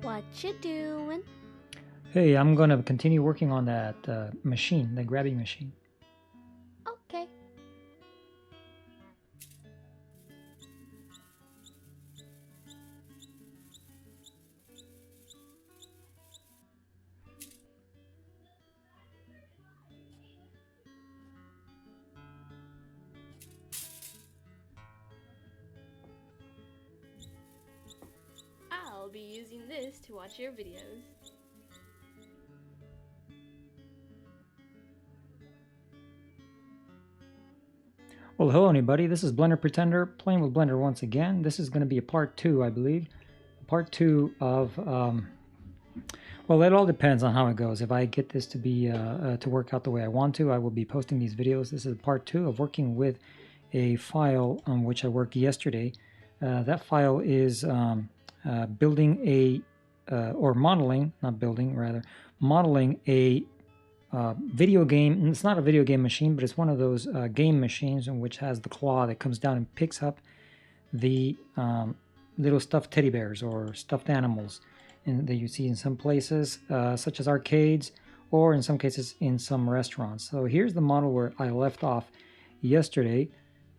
What you doing? Hey, I'm gonna continue working on that machine, the grabbing machine. Okay. I'll be using this to watch your videos. Well, hello everybody, this is Blender Pretender, playing with Blender once again. This is going to be a part 2, I believe. Part 2 of, well, it all depends on how it goes. If I get this to be, to work out the way I want to, I will be posting these videos. This is part 2 of working with a file on which I worked yesterday. That file is building a, or modeling, not building, rather, modeling a video game. It's not a video game machine, but it's one of those game machines in which has the claw that comes down and picks up the little stuffed teddy bears or stuffed animals that you see in some places, such as arcades, or in some cases in some restaurants. So here's the model where I left off yesterday,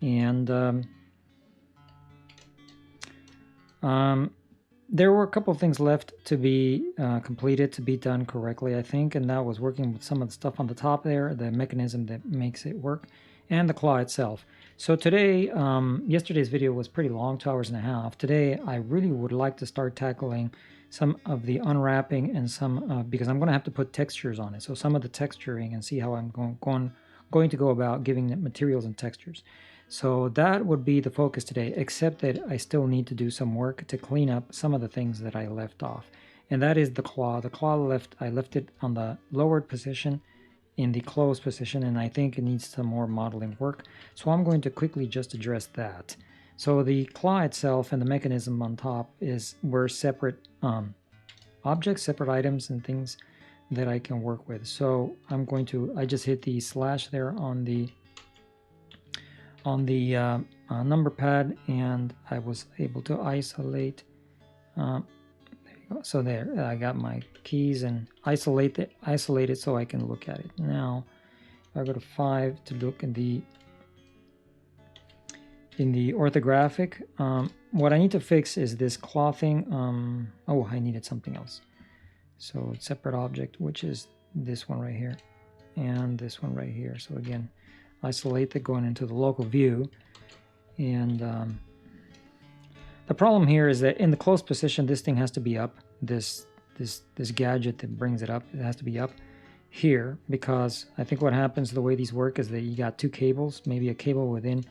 and there were a couple of things left to be completed, to be done correctly, I think, and that was working with some of the stuff on the top there, the mechanism that makes it work, and the claw itself. So today, yesterday's video was pretty long, 2 hours and a half. Today, I really would like to start tackling some of the unwrapping and some, because I'm going to have to put textures on it. So some of the texturing and see how I'm going to go about giving it materials and textures. So that would be the focus today, except that I still need to do some work to clean up some of the things that I left off. And that is the claw. The claw I left it on the lowered position in the closed position, and I think it needs some more modeling work. So I'm going to quickly just address that. So the claw itself and the mechanism on top were separate objects, separate items and things that I can work with. So I just hit the slash there on the number pad, and I was able to isolate. There you go. So there, I got my keys and isolate it so I can look at it. Now, if I go to 5 to look in the orthographic, what I need to fix is this claw thing. Oh, I needed something else. So separate object, which is this one right here, and this one right here. So again, isolate that going into the local view, and the problem here is that in the closed position, this thing has to be up. This gadget that brings it up, it has to be up here, because I think what happens, the way these work, is that you got 2 cables, maybe a cable within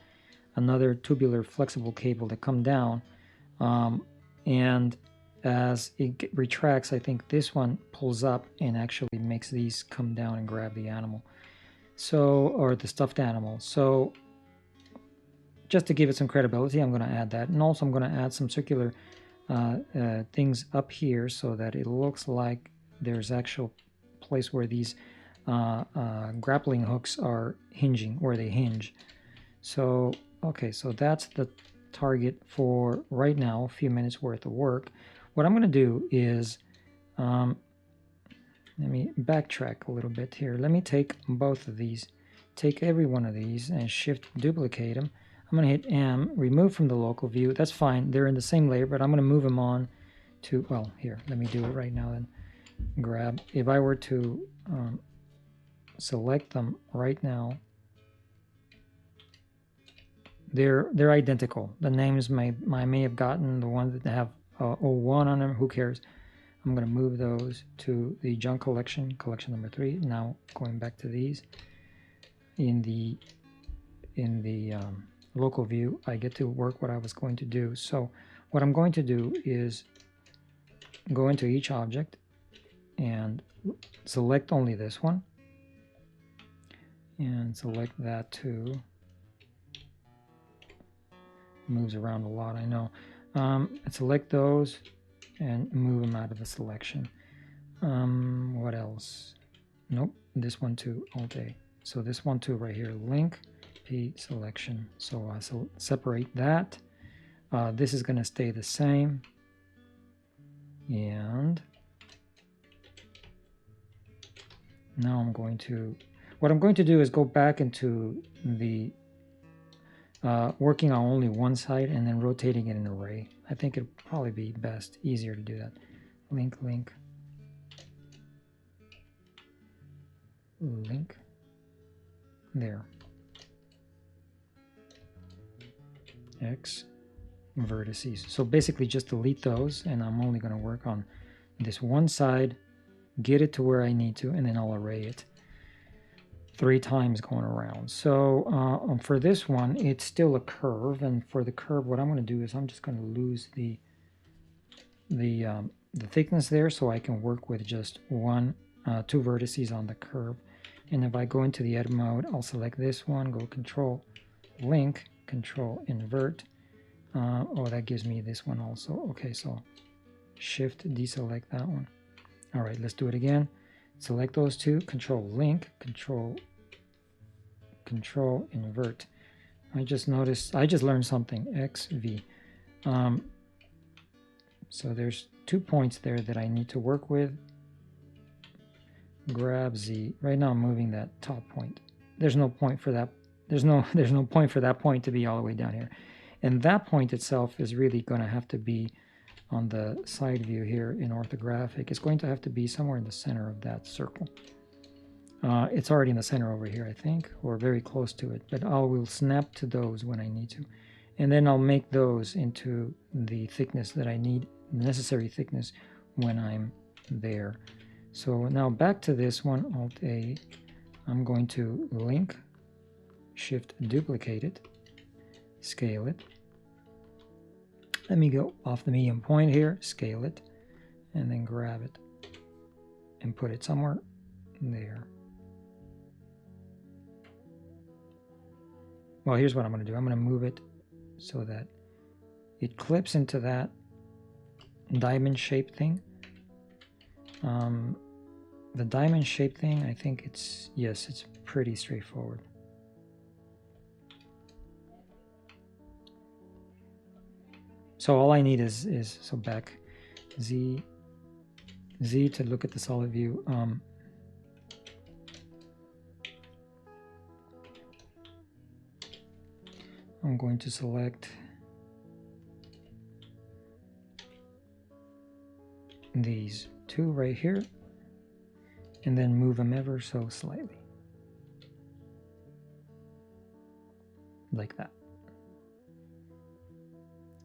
another tubular flexible cable that come down, and as it retracts, I think this one pulls up and actually makes these come down and grab the animal. So, or the stuffed animal. So just to give it some credibility, I'm going to add that. And also I'm going to add some circular things up here so that it looks like there's actual place where these grappling hooks are hinging, where they hinge. So, okay, so that's the target for right now, a few minutes worth of work. What I'm going to do is, let me backtrack a little bit here. Let me take both of these, take every one of these and shift duplicate them. I'm going to hit M, remove from the local view. That's fine. They're in the same layer, but I'm going to move them on to, well, here, let me do it right now then. Grab, if I were to select them right now, they're identical. The names I may have gotten, the ones that have 01 on them, who cares? I'm going to move those to the junk collection, collection number 3. Now going back to these, in the local view, I get to work what I was going to do. So what I'm going to do is go into each object and select only this one, and select that too. Moves around a lot, I know. And select those and move them out of the selection. What else? Nope, this one too, Alt A. So this one too right here, link P selection. So I'll separate that. This is going to stay the same. And now what I'm going to do is go back into the working on only one side and then rotating it in an array. I think it'd probably be best, easier to do that. Link, there. X vertices. So basically just delete those, and I'm only going to work on this one side, get it to where I need to, and then I'll array it 3 times going around. So for this one, it's still a curve, and for the curve, what I'm going to do is I'm just going to lose the thickness there, so I can work with just 2 vertices on the curve. And if I go into the edit mode, I'll select this one, go Control Link, Control Invert. Oh, that gives me this one also. Okay, so Shift deselect that one. All right, let's do it again. Select those 2, Control Link, Control Invert. I just learned something, XV. So there's 2 points there that I need to work with. Grab Z. Right now I'm moving that top point. There's no point for that. There's no point for that point to be all the way down here. And that point itself is really going to have to be on the side view here in orthographic. It's going to have to be somewhere in the center of that circle. It's already in the center over here, I think, or very close to it, but I will snap to those when I need to. And then I'll make those into the thickness that I need, necessary thickness when I'm there. So now back to this one, Alt A, I'm going to link, Shift duplicate it, scale it. Let me go off the medium point here, scale it, and then grab it and put it somewhere there. Well, here's what I'm going to do. I'm going to move it so that it clips into that diamond shape thing. The diamond shape thing, I think it's pretty straightforward. So all I need is so back Z to look at the solid view. I'm going to select these 2 right here and then move them ever so slightly like that.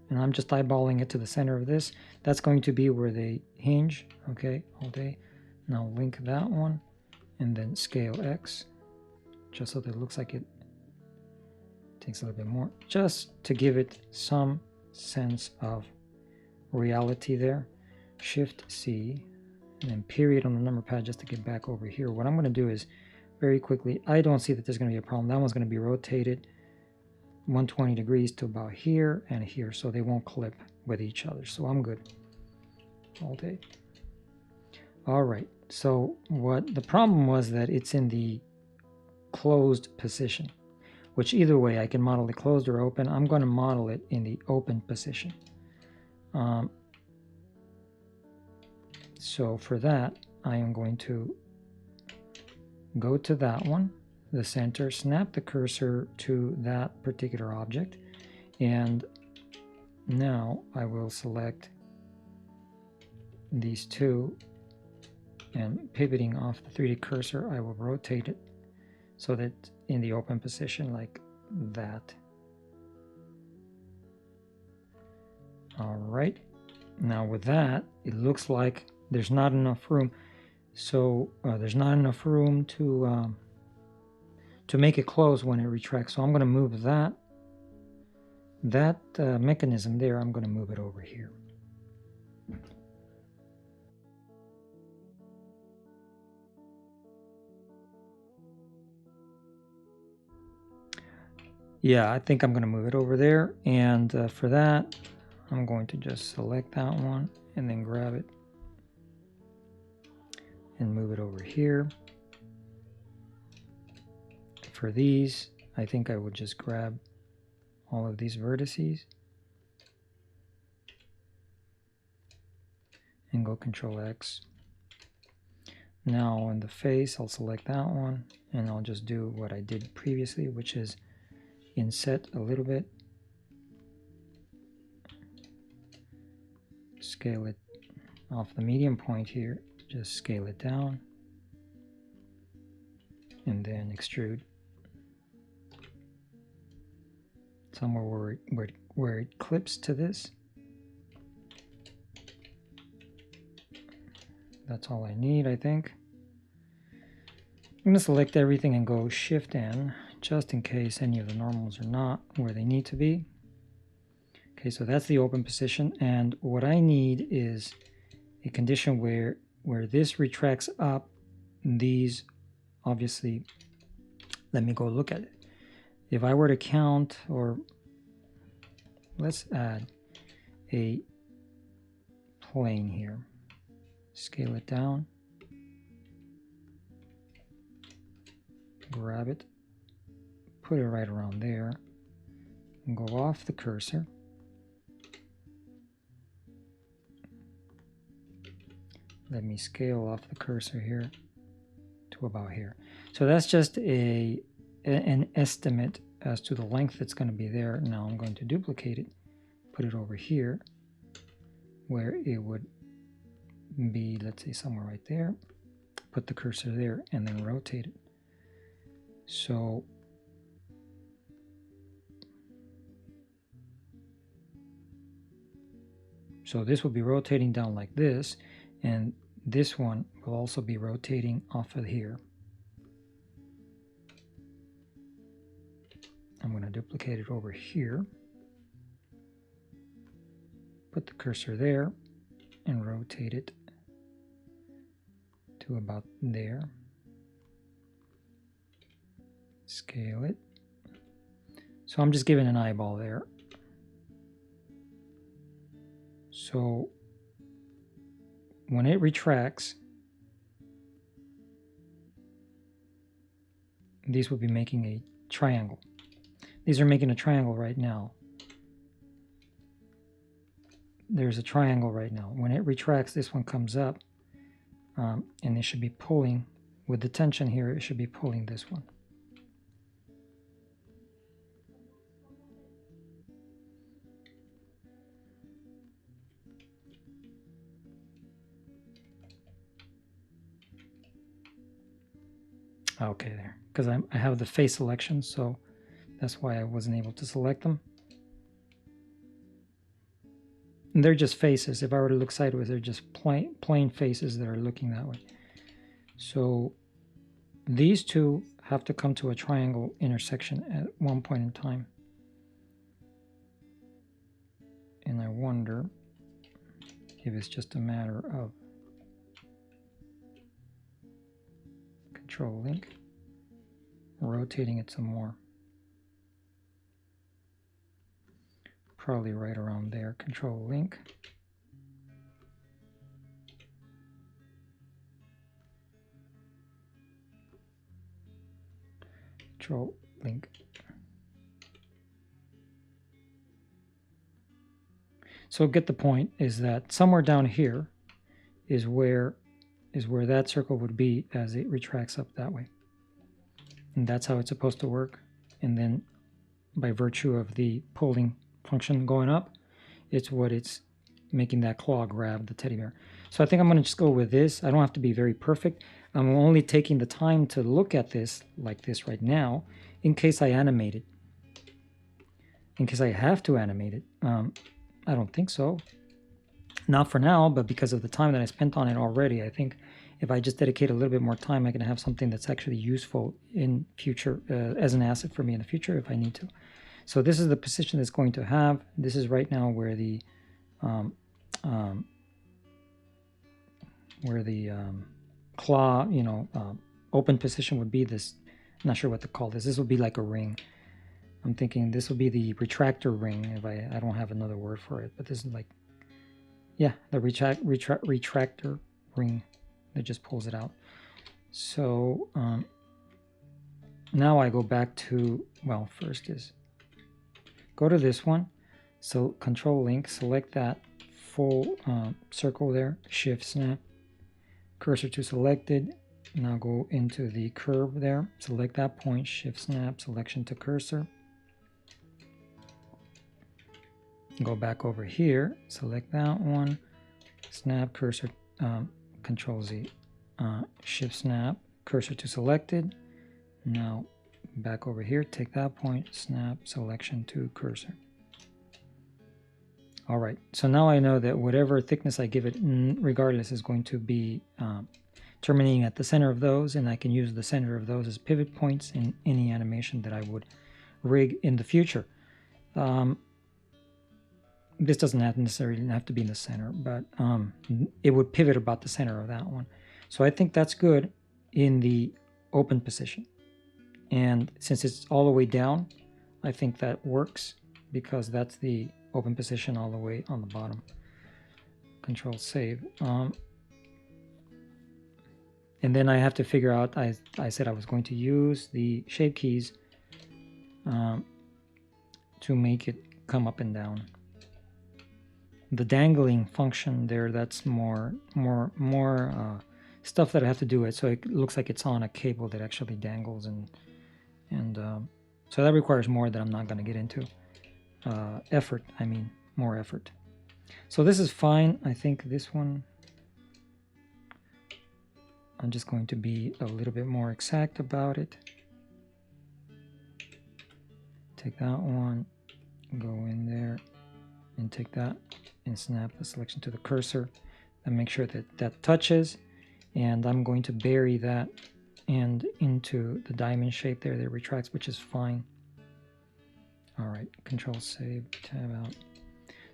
And I'm just eyeballing it to the center of this. That's going to be where they hinge. Okay, Alt A. Now link that one and then scale X just so that it looks like it takes a little bit more, just to give it some sense of reality there. Shift C and then period on the number pad just to get back over here. What I'm going to do is very quickly, I don't see that there's going to be a problem. That one's going to be rotated 120 degrees to about here and here, so they won't clip with each other. So I'm good. Alt A. All right. So what the problem was that it's in the closed position, which either way I can model it closed or open. I'm going to model it in the open position. So for that, I am going to go to that one, the center, snap the cursor to that particular object, and now I will select these 2, and pivoting off the 3D cursor, I will rotate it so that in the open position like that. All right, now with that, it looks like there's not enough room. So there's not enough room to make it close when it retracts. So I'm going to move that mechanism there. I'm going to move it over here. Yeah, I think I'm going to move it over there. And for that, I'm going to just select that one and then grab it and move it over here. For these, I think I would just grab all of these vertices and go Control X. Now on the face, I'll select that one and I'll just do what I did previously, which is inset a little bit, scale it off the medium point here, just scale it down, and then extrude somewhere where it clips to this. That's all I need, I think. I'm going to select everything and go Shift N, just in case any of the normals are not where they need to be. Okay, so that's the open position, and what I need is a condition where this retracts up, these obviously, let me go look at it. If I were to count, or let's add a plane here, scale it down, grab it, put it right around there, and go off the cursor. Let me scale off the cursor here to about here. So that's just an estimate as to the length that's going to be there. Now I'm going to duplicate it, put it over here where it would be, let's say somewhere right there, put the cursor there and then rotate it. So this will be rotating down like this, and this one will also be rotating off of here. I'm going to duplicate it over here, put the cursor there, and rotate it to about there. Scale it. So I'm just giving an eyeball there. So when it retracts, these will be making a triangle. These are making a triangle right now. There's a triangle right now. When it retracts, this one comes up, and it should be pulling, with the tension here, it should be pulling this one. Okay, there, because I have the face selection, so that's why I wasn't able to select them. And they're just faces. If I were to look sideways, they're just plain faces that are looking that way. So these two have to come to a triangle intersection at one point in time. And I wonder if it's just a matter of Control Link, rotating it some more. Probably right around there. Control Link. Control Link. So get the point, is that somewhere down here is where that circle would be as it retracts up that way. And that's how it's supposed to work. And then by virtue of the pulling function going up, it's what it's making that claw grab the teddy bear. So I think I'm going to just go with this. I don't have to be very perfect. I'm only taking the time to look at this like this right now in case I animate it. In case I have to animate it. I don't think so. Not for now, but because of the time that I spent on it already, I think if I just dedicate a little bit more time, I can have something that's actually useful in future as an asset for me in the future if I need to. So this is the position it's going to have. This is right now where the claw, open position would be this. I'm not sure what to call this. This would be like a ring. I'm thinking this will be the retractor ring. If I don't have another word for it, but this is like, yeah, the retractor ring. that just pulls it out. So now I go back to, well, first is go to this one, so control link, select that full circle there, shift snap, cursor to selected. Now go into the curve there, select that point, shift snap, selection to cursor. Go back over here, select that one, snap, cursor, control Z, shift snap, cursor to selected. Now back over here, take that point, snap, selection to cursor. All right, so now I know that whatever thickness I give it, regardless, is going to be terminating at the center of those, and I can use the center of those as pivot points in any animation that I would rig in the future. This doesn't necessarily have to be in the center, but it would pivot about the center of that one. So I think that's good in the open position. And since it's all the way down, I think that works because that's the open position all the way on the bottom. Control save. And then I have to figure out, I said I was going to use the shape keys to make it come up and down. The dangling function there, that's more stuff that I have to do it so it looks like it's on a cable that actually dangles, and so that requires more that I'm not going to get into. Effort, I mean, more effort. So this is fine. I think this one, I'm just going to be a little bit more exact about it. Take that one, go in there, and take that and snap the selection to the cursor and make sure that that touches. And I'm going to bury that end into the diamond shape there that retracts, which is fine. All right, control save, tab out.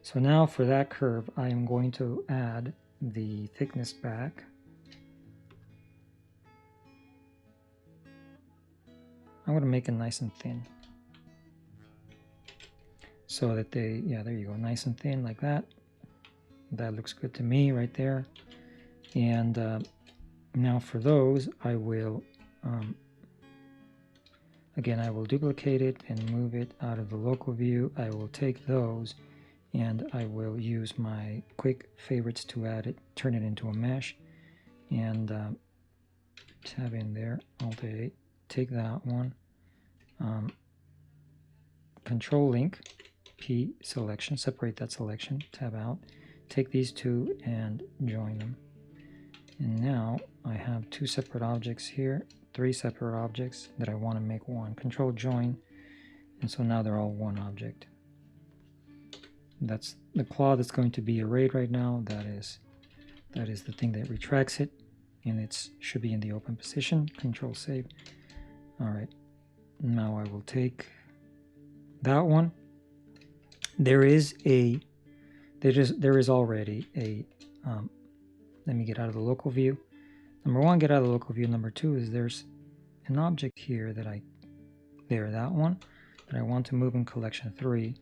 So now for that curve, I am going to add the thickness back. I'm going to make it nice and thin, so that they, yeah, there you go, nice and thin like that. That looks good to me right there. And now for those, I will, again, I will duplicate it and move it out of the local view. I will take those and I will use my quick favorites to add it, turn it into a mesh, and tab in there, Alt A, take that one, control link, P selection, separate that selection, tab out, take these two and join them. And now I have two separate objects here, three separate objects that I want to make one. Control join, and so now they're all one object. That's the claw that's going to be arrayed right now. That is the thing that retracts it, and it should be in the open position. Control save. All right, now I will take that one. There is already a let me get out of the local view. Number one, get out of the local view. Number two is there's an object here that that one that I want to move in collection 3.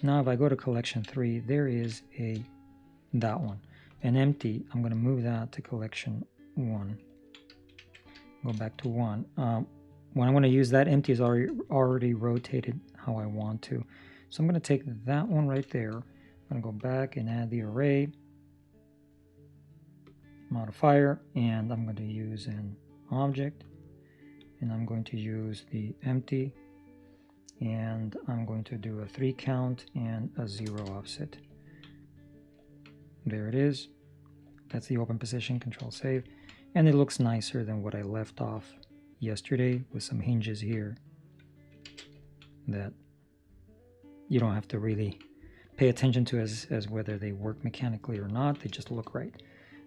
Now if I go to collection 3, there is that one, an empty. I'm going to move that to collection 1. Go back to 1. When I want to use that, empty is already rotated how I want to. So I'm going to take that one right there. I'm going to go back and add the array modifier, and I'm going to use an object, and I'm going to use the empty, and I'm going to do a 3 count and a 0 offset. There it is. That's the open position. Control save, and it looks nicer than what I left off yesterday with some hinges here that you don't have to really pay attention to as whether they work mechanically or not. They just look right.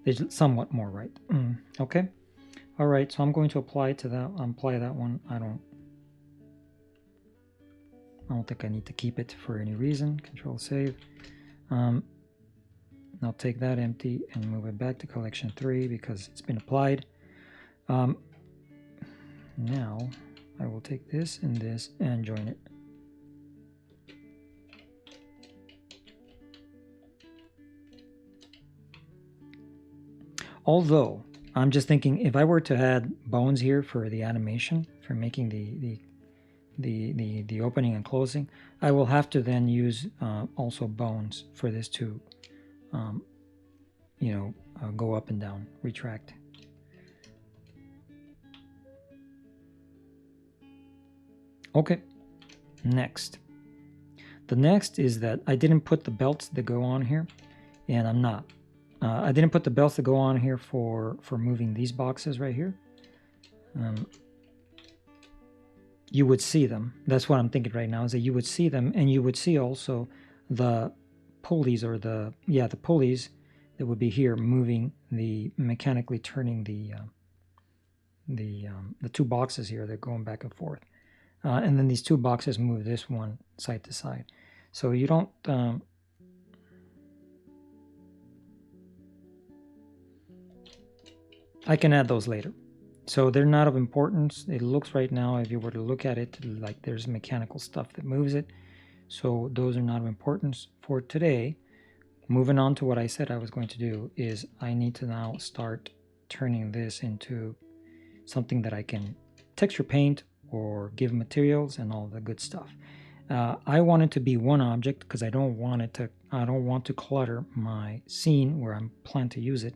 They're somewhat more right. Okay. All right. So I'm going to apply that one. I don't think I need to keep it for any reason. Control save. I'll take that empty and move it back to collection 3 because it's been applied. Now I will take this and join it. Although I'm just thinking if I were to add bones here for the animation, for making the opening and closing, I will have to then use also bones for this to, go up and down, retract. Okay, next. The next is that I didn't put the belts that go on here, and I'm not. I didn't put the belts that go on here for moving these boxes right here. You would see them. That's what I'm thinking right now, is that you would see them, and you would see also the pulleys, or the pulleys that would be here moving mechanically turning the two boxes here. They're going back and forth. And then these two boxes move this one side to side. So you don't... I can add those later. So they're not of importance. It looks right now, if you were to look at it, like there's mechanical stuff that moves it. So those are not of importance for today. Moving on to what I said I was going to do is I need to now start turning this into something that I can texture paint or give materials and all the good stuff. I want it to be one object because I don't want to clutter my scene where I'm planning to use it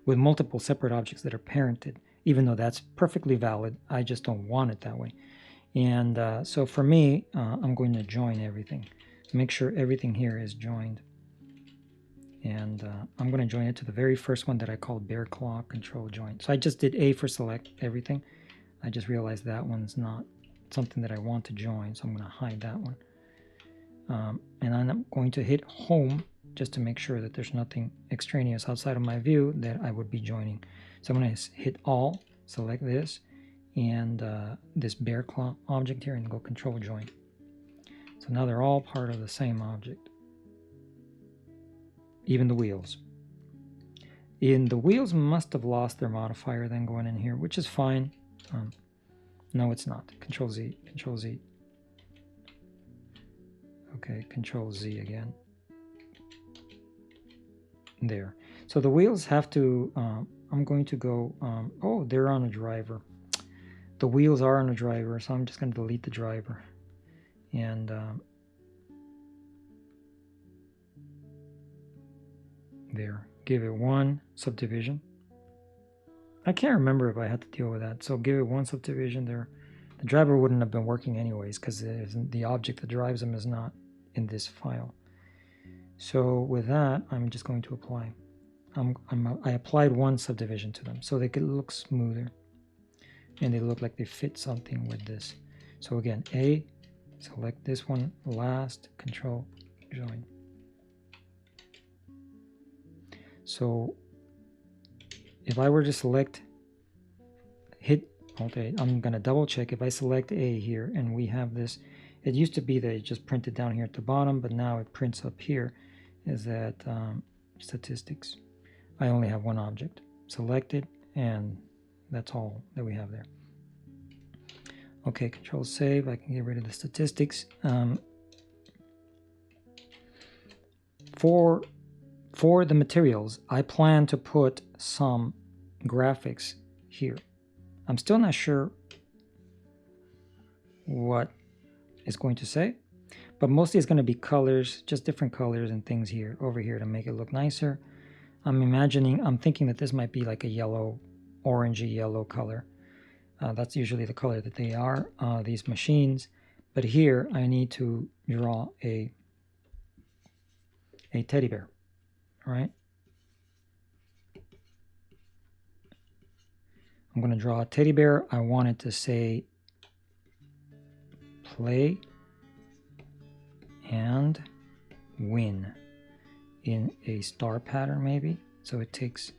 with multiple separate objects that are parented, even though that's perfectly valid. I just don't want it that way. And so for me, I'm going to join everything. Make sure everything here is joined. And I'm going to join it to the very first one that I called bear claw control join. So I just did A for select everything. I just realized that one's not something that I want to join, so I'm going to hide that one. And I'm going to hit home just to make sure that there's nothing extraneous outside of my view that I would be joining. So I'm going to hit all, select this, and this bear claw object here, and go control join. So now they're all part of the same object. Even the wheels. And the wheels must have lost their modifier then going in here, which is fine. No, it's not. Control Z, Control Z. Okay, Control Z again. There. So the wheels have to, I'm going to go, oh, they're on a driver. The wheels are on a driver, so I'm just going to delete the driver. And there. Give it one subdivision. I can't remember if I had to deal with that. So give it one subdivision there. The driver wouldn't have been working anyways because the object that drives them is not in this file. So with that, I'm just going to apply. I applied one subdivision to them so they could look smoother. And they look like they fit something with this. So again, A, select this one last, control, join. So if I were to select, hit, okay, I'm going to double check. If I select A here and we have this, it used to be that it just printed down here at the bottom, but now it prints up here, is that statistics. I only have one object selected, and that's all that we have there. Okay, control save. I can get rid of the statistics. For the materials, I plan to put some graphics here. I'm still not sure what it's going to say, but mostly it's going to be colors, just different colors and things here, over here to make it look nicer. I'm thinking that this might be like a yellow, orangey yellow color. That's usually the color that they are, these machines. But here I need to draw a teddy bear, all right? I'm going to draw a teddy bear. I want it to say play and win in a star pattern maybe. So it takes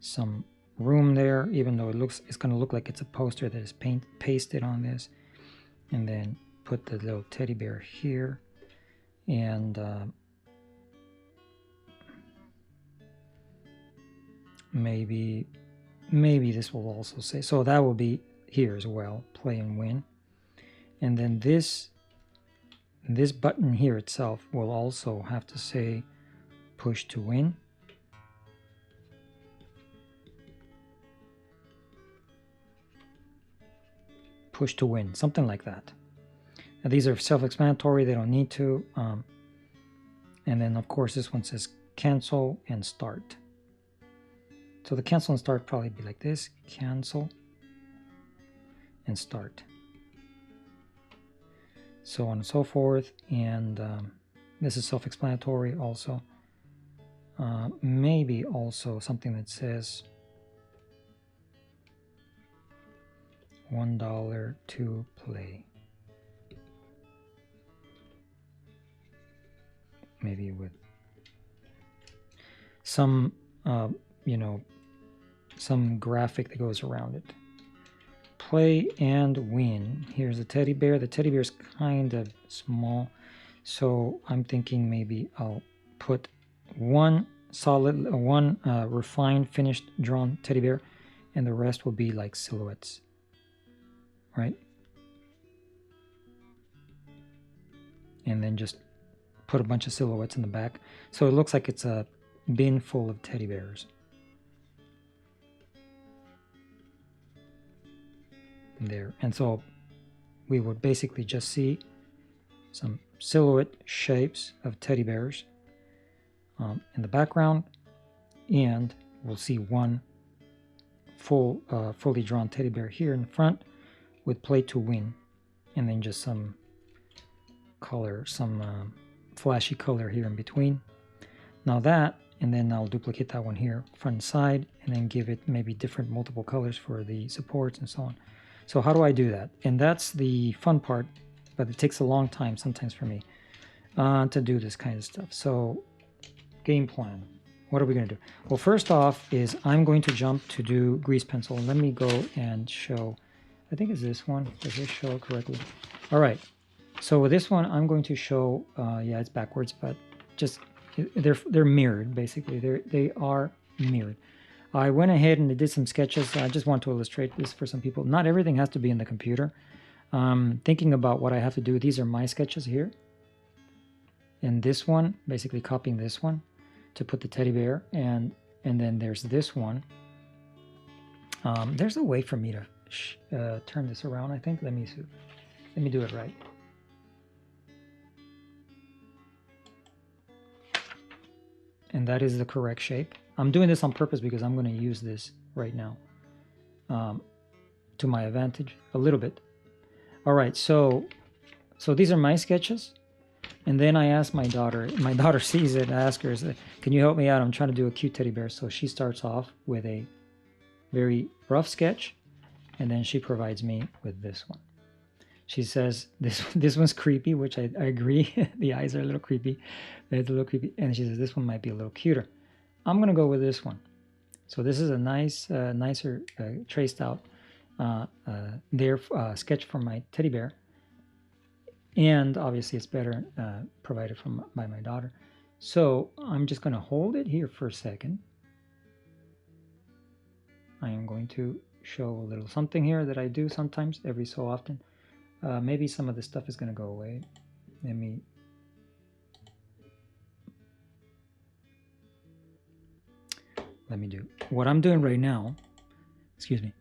some room there, even though it's going to look like it's a poster that is pasted on this. And then put the little teddy bear here. And maybe this will also say, so that will be here as well, play and win. And then this button here itself will also have to say push to win. push to win, something like that. Now, these are self-explanatory, they don't need to. And then of course this one says cancel and start. So the cancel and start probably be like this, cancel and start. So on and so forth. And this is self-explanatory also. Maybe also something that says $1 to play. Maybe with some, you know, some graphic that goes around it. Play and win. Here's a teddy bear. The teddy bear is kind of small, so I'm thinking maybe I'll put one solid, one refined, finished, drawn teddy bear, and the rest will be like silhouettes, right? And then just put a bunch of silhouettes in the back, so it looks like it's a bin full of teddy bears. There, and so we would basically just see some silhouette shapes of teddy bears in the background, and we'll see one fully drawn teddy bear here in the front with play to win, and then just some color, some flashy color here in between. Now that, and then I'll duplicate that one here, front and side, and then give it maybe different multiple colors for the supports and so on. So how do I do that? And that's the fun part, but it takes a long time sometimes for me to do this kind of stuff. So game plan, what are we going to do? Well, first off is I'm going to jump to do grease pencil. Let me go and show, I think it's this one. Does this show correctly? All right. So with this one, I'm going to show, yeah, it's backwards, but just, they're mirrored, basically. They are mirrored. I went ahead and did some sketches. I just want to illustrate this for some people. Not everything has to be in the computer. Thinking about what I have to do, these are my sketches here. And this one, basically copying this one to put the teddy bear. And then there's this one. There's a way for me to turn this around, I think. Let me do it right. And that is the correct shape. I'm doing this on purpose because I'm going to use this right now to my advantage a little bit. All right, so these are my sketches. And then I asked my daughter sees it, I ask her, can you help me out? I'm trying to do a cute teddy bear. So she starts off with a very rough sketch, and then she provides me with this one. She says, this one's creepy, which I agree. The eyes are a little creepy. It's a little creepy. And she says, this one might be a little cuter. I'm going to go with this one. So this is a nice, nicer traced out sketch from my teddy bear. And obviously it's better provided by my daughter. So I'm just going to hold it here for a second. I am going to show a little something here that I do sometimes, every so often. Maybe some of this stuff is going to go away. Let me do what I'm doing right now. Excuse me.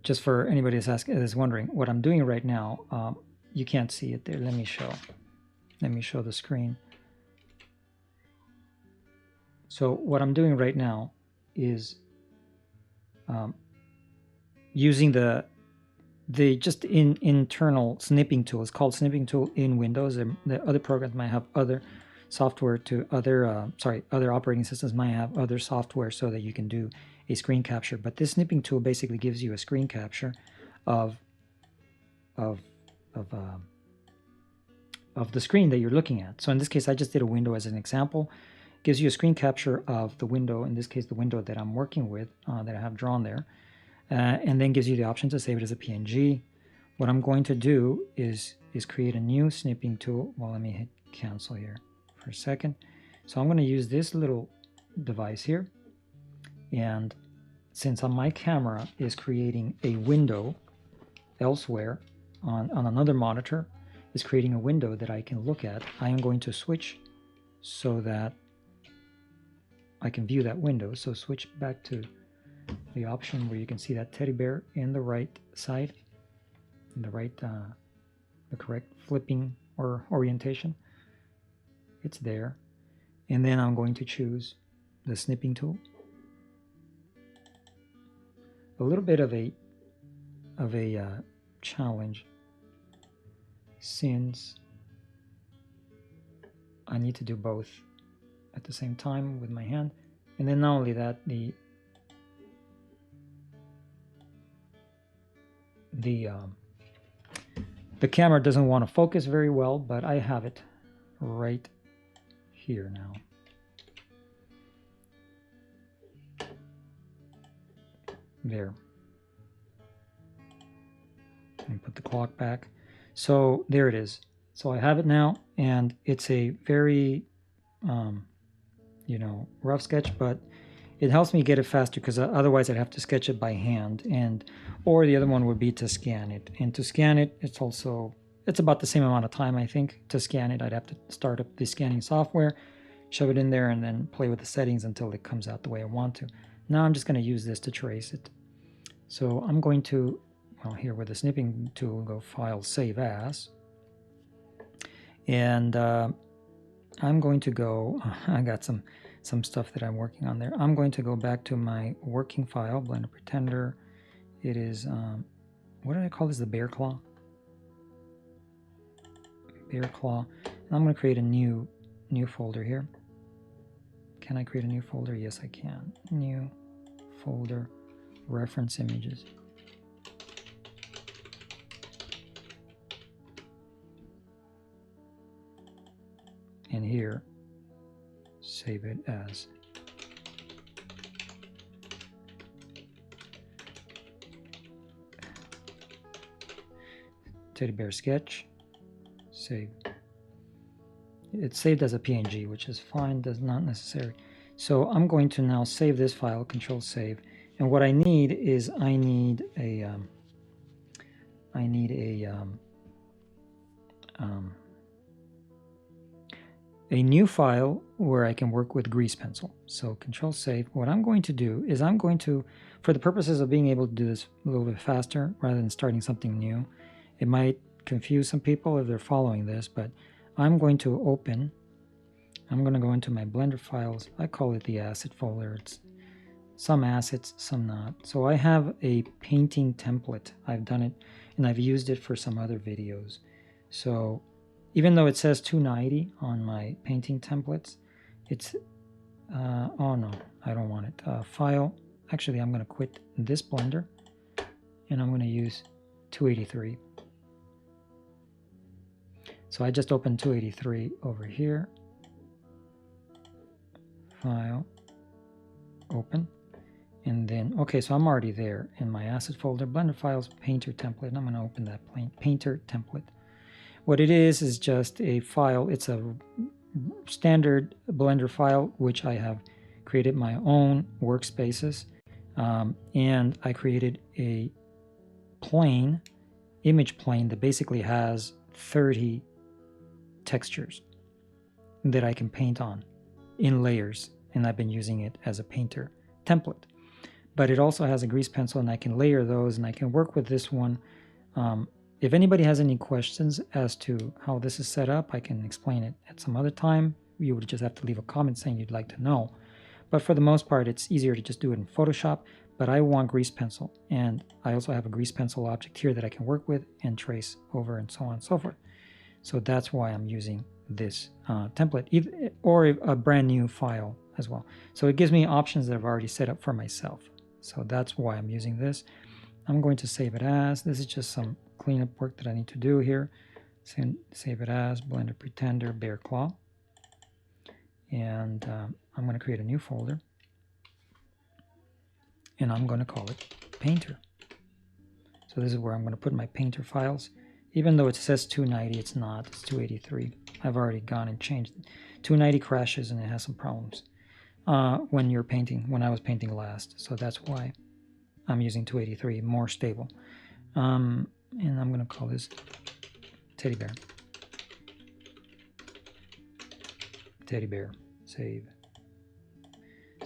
Just for anybody that's wondering, what I'm doing right now, you can't see it there. Let me show the screen. So what I'm doing right now is using the internal snipping tool. It's called snipping tool in Windows, and the other programs might have other software to other operating systems might have other software so that you can do a screen capture. But this snipping tool basically gives you a screen capture of the screen that you're looking at. So in this case, I just did a window as an example. It gives you a screen capture of the window, in this case the window that I'm working with, that I have drawn there. And then gives you the option to save it as a PNG. What I'm going to do is create a new snipping tool. Well, let me hit cancel here for a second. So I'm going to use this little device here. And since my camera is creating a window elsewhere on another monitor, is creating a window that I can look at, I am going to switch so that I can view that window. So switch back to the option where you can see that teddy bear in the right side, in the right, the correct flipping or orientation. It's there. And then I'm going to choose the snipping tool. A little bit of a challenge, since I need to do both at the same time with my hand. And then not only that, the camera doesn't want to focus very well, but I have it right here now. There. And put the clock back. So there it is. So I have it now, and it's a very, you know, rough sketch, but it helps me get it faster, because otherwise I'd have to sketch it by hand, or the other one would be to scan it. And to scan it, it's about the same amount of time, I think. To scan it, I'd have to start up the scanning software, shove it in there, and then play with the settings until it comes out the way I want to. Now I'm just going to use this to trace it. So I'm going to, well, here with the snipping tool, go File, Save As. And I'm going to go, I got some stuff that I'm working on there. I'm going to go back to my working file, Blender Pretender. It is, what did I call this? The bear claw? Bear claw. And I'm going to create a new folder here. Can I create a new folder? Yes, I can. New folder, reference images. And here, save it as teddy bear sketch. Save. It's saved as a PNG, which is fine, does not necessary. So I'm going to now save this file, Control Save. And what I need is I need a new file where I can work with grease pencil. So Control Save. What I'm going to do is I'm going to, for the purposes of being able to do this a little bit faster rather than starting something new, it might confuse some people if they're following this, but I'm going to I'm going to go into my Blender files. I call it the asset folder. It's some assets, some not. So I have a painting template. I've done it and I've used it for some other videos. So even though it says 290 on my painting templates, it's, oh no, I don't want it. File, actually I'm going to quit this Blender and I'm going to use 283. So I just opened 283 over here. File, open, and then, okay, so I'm already there in my asset folder, Blender files, painter template, and I'm going to open that painter template. What it is just a file. It's a standard Blender file, which I have created my own workspaces, and I created a plane, image plane, that basically has 30 textures that I can paint on in layers, and I've been using it as a painter template. But it also has a grease pencil, and I can layer those, and I can work with this one. If anybody has any questions as to how this is set up, I can explain it at some other time. You would just have to leave a comment saying you'd like to know. But for the most part, it's easier to just do it in Photoshop, but I want grease pencil, and I also have a grease pencil object here that I can work with and trace over and so on and so forth. So that's why I'm using this template, or a brand new file as well. So it gives me options that I've already set up for myself. So that's why I'm using this. I'm going to save it as, this is just some cleanup work that I need to do here. Save it as Blender Pretender Bear Claw. And I'm going to create a new folder. And I'm going to call it Painter. So this is where I'm going to put my Painter files. Even though it says 290, it's not, it's 283. I've already gone and changed it. 290 crashes and it has some problems when you're painting, when I was painting last. So that's why I'm using 283, more stable. And I'm going to call this Teddy Bear. Teddy Bear, save.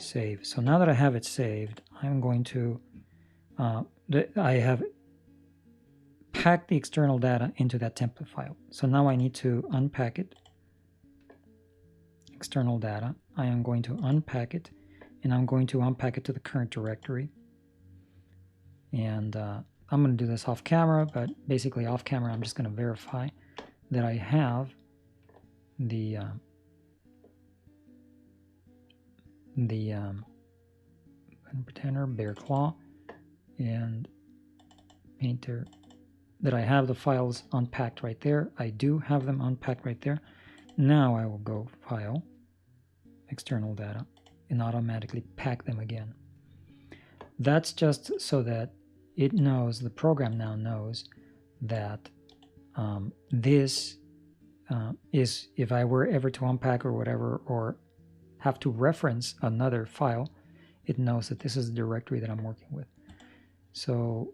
save. So now that I have it saved, I'm going to, I have packed the external data into that template file. So now I need to unpack it. External data. I am going to unpack it, and I'm going to unpack it to the current directory. And I'm going to do this off camera, but basically off camera I'm just going to verify that I have the pretender, bear claw, and painter, that I have the files unpacked right there. I do have them unpacked right there. Now I will go File, External Data, and automatically pack them again. That's just so that it knows, the program now knows that this is, if I were ever to unpack or whatever, or have to reference another file, it knows that this is the directory that I'm working with. So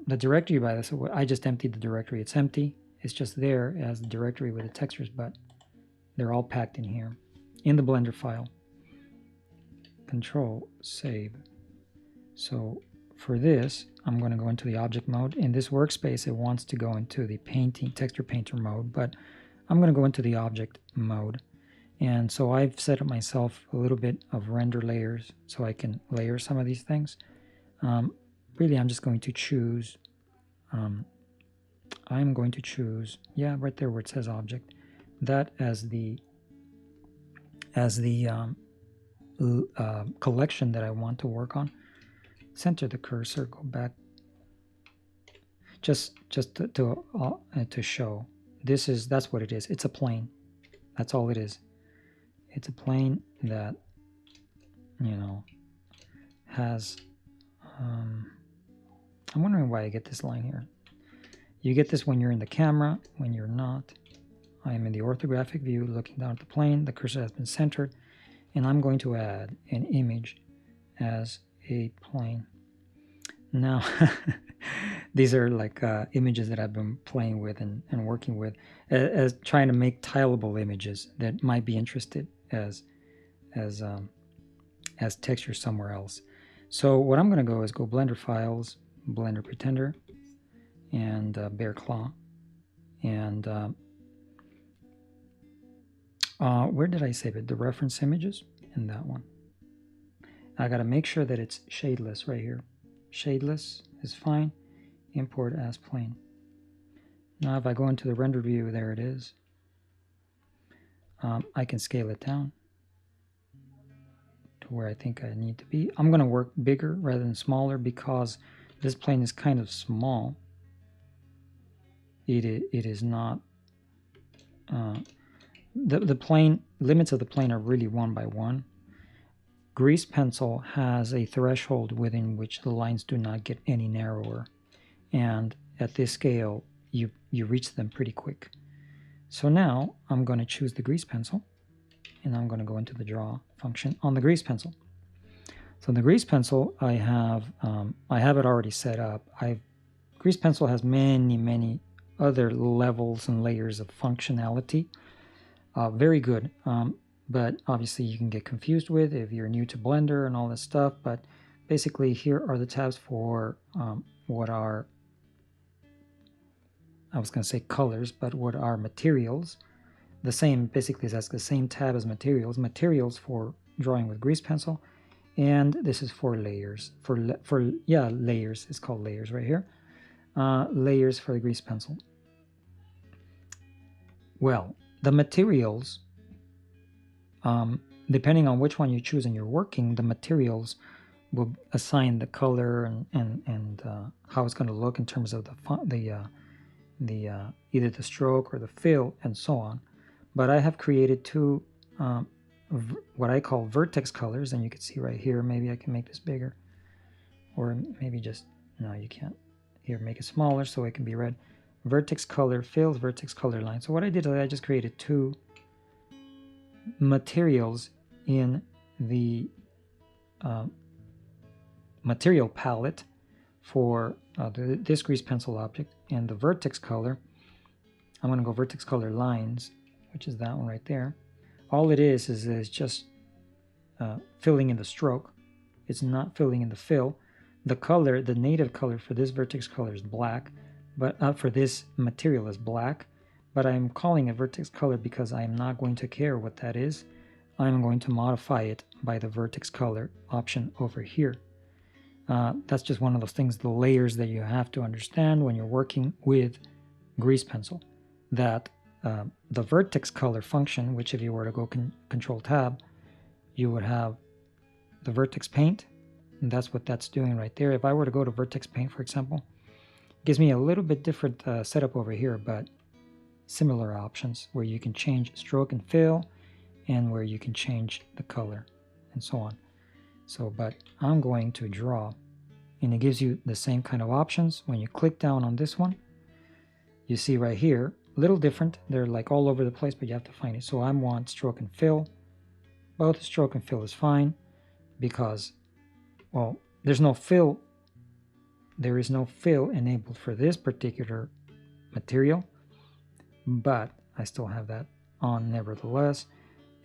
the directory, by this, I just emptied the directory. It's empty. It's just there as the directory with the textures, but they're all packed in here in the Blender file. Control Save. So for this, I'm going to go into the object mode. In this workspace, it wants to go into the painting texture painter mode, but I'm going to go into the object mode. And so I've set up myself a little bit of render layers so I can layer some of these things. Really, I'm just going to choose, I'm going to choose, yeah, right there where it says object, that as the collection that I want to work on. Center the cursor, go back, just to show. That's what it is. It's a plane. That's all it is. It's a plane that, you know, has. I'm wondering why I get this line here. You get this when you're in the camera. When you're not, I am in the orthographic view, looking down at the plane. The cursor has been centered, and I'm going to add an image as a plane. Now, these are like images that I've been playing with and working with, as trying to make tileable images that might be interested as texture somewhere else. So what I'm going to go is go Blender Files, Blender Pretender, and Bear Claw, and where did I save it? The reference images in that one. I got to make sure that it's shadeless right here. Shadeless is fine. Import as plane. Now if I go into the render view, there it is. I can scale it down to where I think I need to be. I'm going to work bigger rather than smaller because this plane is kind of small. It is not. The plane limits of the plane are really 1 by 1. Grease pencil has a threshold within which the lines do not get any narrower, and at this scale you reach them pretty quick. So now I'm going to choose the grease pencil, and I'm going to go into the draw function on the grease pencil. So the grease pencil, I have it already set up. Grease pencil has many other levels and layers of functionality. Very good. But obviously you can get confused with if you're new to Blender and all this stuff. But basically here are the tabs for what are, I was going to say colors, but what are materials. The same, basically that's the same tab as materials. Materials for drawing with grease pencil. And this is for layers. Layers. It's called layers right here. Layers for the grease pencil. Well, the materials, depending on which one you choose and you're working, the materials will assign the color and how it's going to look in terms of either the stroke or the fill and so on. But I have created two what I call vertex colors, and you can see right here. Maybe I can make this bigger, or maybe just, no, you can't. Here, make it smaller so it can be read. Vertex color fills, vertex color line. So what I did is I just created two materials in the material palette for this grease pencil object, and the vertex color. I'm going to go vertex color lines, which is that one right there. All it is just filling in the stroke. It's not filling in the fill. The color, the native color for this vertex color is black, but for this material is black, but I'm calling it vertex color because I'm not going to care what that is. I'm going to modify it by the vertex color option over here. That's just one of those things, the layers that you have to understand when you're working with grease pencil, that the vertex color function, which if you were to go control tab, you would have the vertex paint, and that's what that's doing right there. If I were to go to vertex paint, for example, it gives me a little bit different setup over here, but similar options where you can change stroke and fill, and where you can change the color and so on. So, but I'm going to draw, and it gives you the same kind of options. When you click down on this one, you see right here, a little different. They're like all over the place, but you have to find it. So I want stroke and fill. Both stroke and fill is fine because, well, there's no fill. There is no fill enabled for this particular material, but I still have that on nevertheless.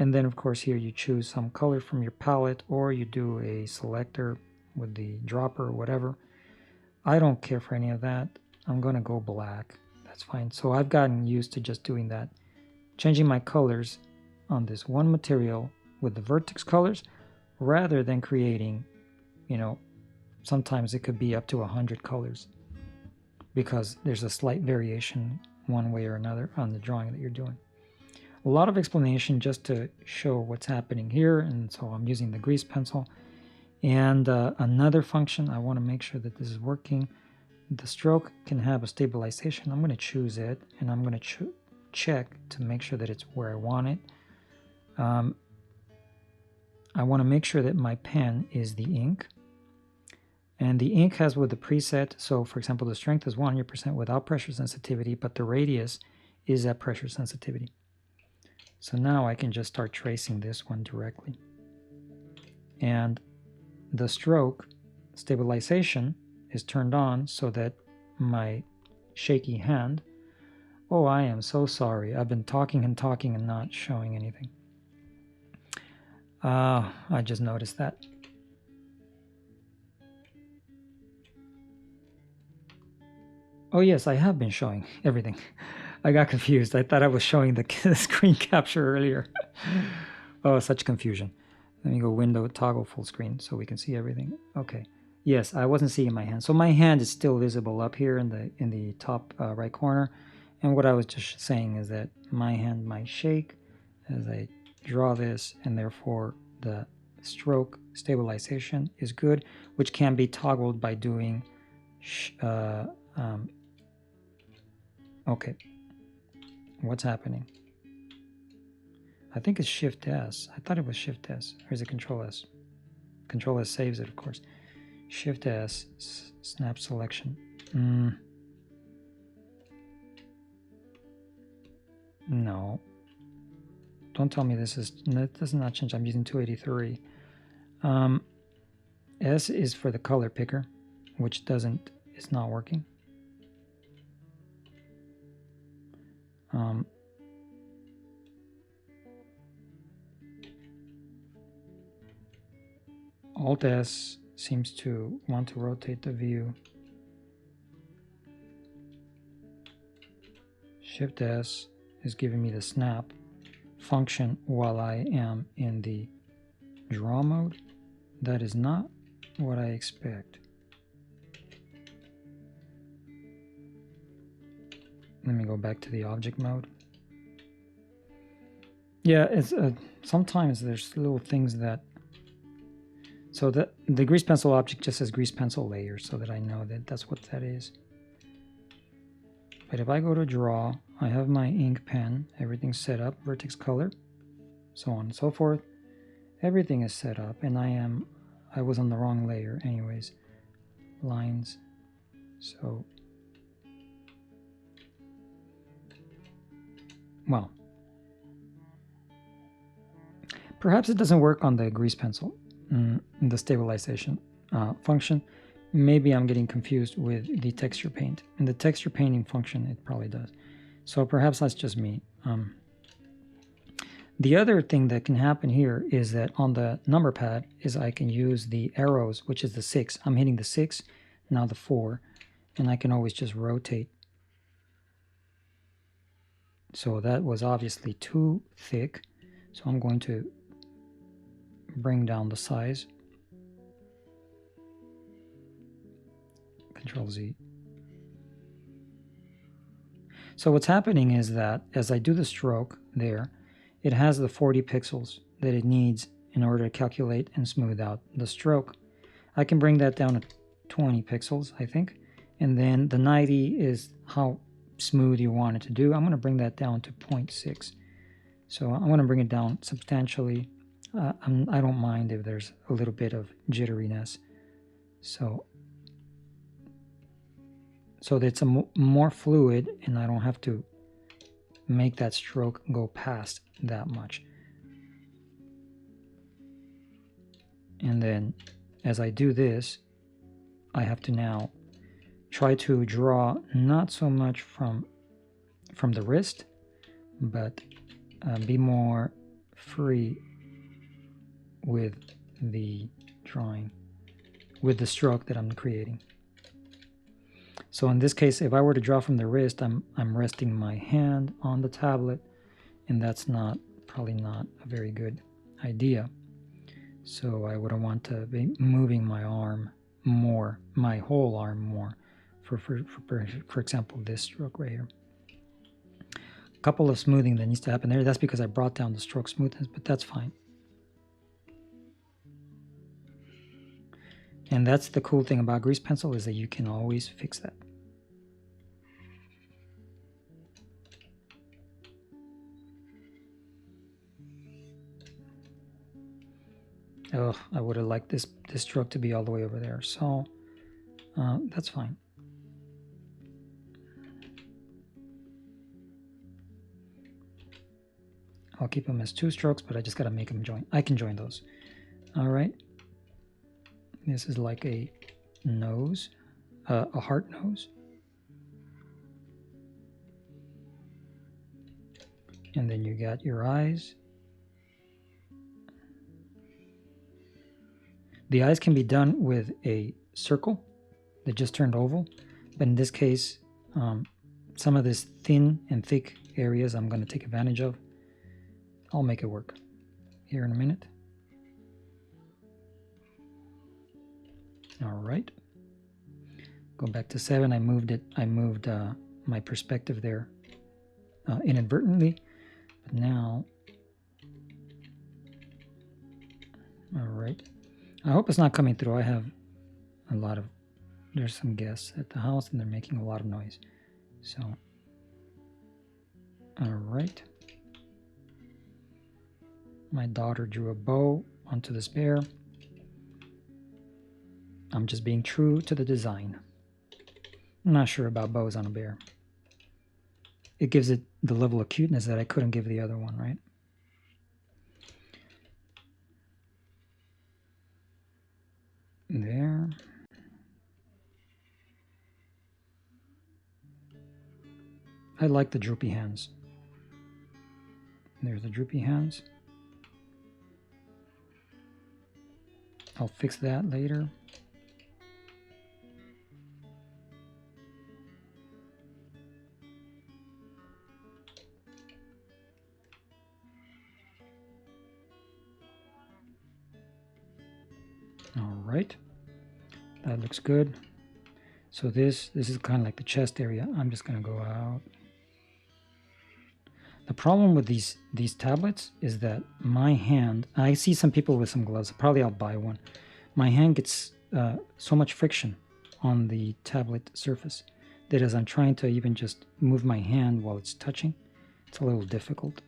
And then of course here you choose some color from your palette, or you do a selector with the dropper or whatever. I don't care for any of that. I'm gonna go black. That's fine. So I've gotten used to just doing that, changing my colors on this one material with the vertex colors, rather than creating, you know, sometimes it could be up to 100 colors because there's a slight variation one way or another on the drawing that you're doing. A lot of explanation just to show what's happening here, and so I'm using the grease pencil. And another function, I want to make sure that this is working. The stroke can have a stabilization. I'm going to choose it, and I'm going to check to make sure that it's where I want it. I want to make sure that my pen is the ink, and the ink has with the preset. So for example, the strength is 100% without pressure sensitivity, but the radius is at pressure sensitivity. So now I can just start tracing this one directly. And the stroke stabilization is turned on so that my shaky hand, oh, I am so sorry. I've been talking and talking and not showing anything. I just noticed that. Oh yes, I have been showing everything. I got confused. I thought I was showing the screen capture earlier. Oh, such confusion. Let me go window, toggle full screen so we can see everything. Okay. Yes, I wasn't seeing my hand. So my hand is still visible up here in the top right corner. And what I was just saying is that my hand might shake as I draw this, and therefore the stroke stabilization is good, which can be toggled by doing okay. What's happening? I think it's Shift S. I thought it was Shift S. Or is it Control S? Control S saves it, of course. Shift S, snap selection. No. Don't tell me that does not change. I'm using 283. S is for the color picker, which it's not working. Alt S seems to want to rotate the view. Shift S is giving me the snap function while I am in the draw mode. That is not what I expect. Let me go back to the object mode. Yeah, it's sometimes there's little things that. So the grease pencil object just says grease pencil layer, so that I know that that's what that is. But if I go to draw, I have my ink pen, everything's set up, vertex color, so on and so forth. Everything is set up, and I was on the wrong layer anyways. Lines, so, well, perhaps it doesn't work on the grease pencil, the stabilization function. Maybe I'm getting confused with the texture paint. In the texture painting function, it probably does. So perhaps that's just me. The other thing that can happen here is that on the number pad is I can use the arrows, which is the 6. I'm hitting the 6, now the 4, and I can always just rotate. So that was obviously too thick, so I'm going to bring down the size. Control Z. So what's happening is that as I do the stroke there, it has the 40 pixels that it needs in order to calculate and smooth out the stroke. I can bring that down to 20 pixels, I think. And then the 90 is how smooth you want it to do. I'm going to bring that down to 0.6. So I'm going to bring it down substantially. I don't mind if there's a little bit of jitteriness. So that it's more fluid and I don't have to make that stroke go past that much. And then as I do this, I have to now try to draw not so much from the wrist, but be more free with the drawing, with the stroke that I'm creating. So in this case, if I were to draw from the wrist, I'm resting my hand on the tablet, and that's probably not a very good idea. So I would want to be moving my arm more, my whole arm more, for example, this stroke right here. A couple of smoothing that needs to happen there. That's because I brought down the stroke smoothness, but that's fine. And that's the cool thing about grease pencil, is that you can always fix that. Oh, I would have liked this stroke to be all the way over there. So that's fine. I'll keep them as 2 strokes, but I just got to make them join. I can join those. All right. This is like a nose, a heart nose. And then you got your eyes. The eyes can be done with a circle that just turned oval, but in this case, some of this thin and thick areas I'm going to take advantage of. I'll make it work here in a minute. All right. Go back to 7. I moved my perspective there inadvertently, but now, all right. I hope it's not coming through. I have there's some guests at the house and they're making a lot of noise. So, all right. My daughter drew a bow onto this bear. I'm just being true to the design. I'm not sure about bows on a bear. It gives it the level of cuteness that I couldn't give the other one, right? There. I like the droopy hands. There's the droopy hands. I'll fix that later. All right, that looks good. So this is kind of like the chest area. I'm just gonna go out. The problem with these tablets is that my hand, I see some people with some gloves, probably I'll buy one. My hand gets so much friction on the tablet surface that as I'm trying to even just move my hand while it's touching, it's a little difficult.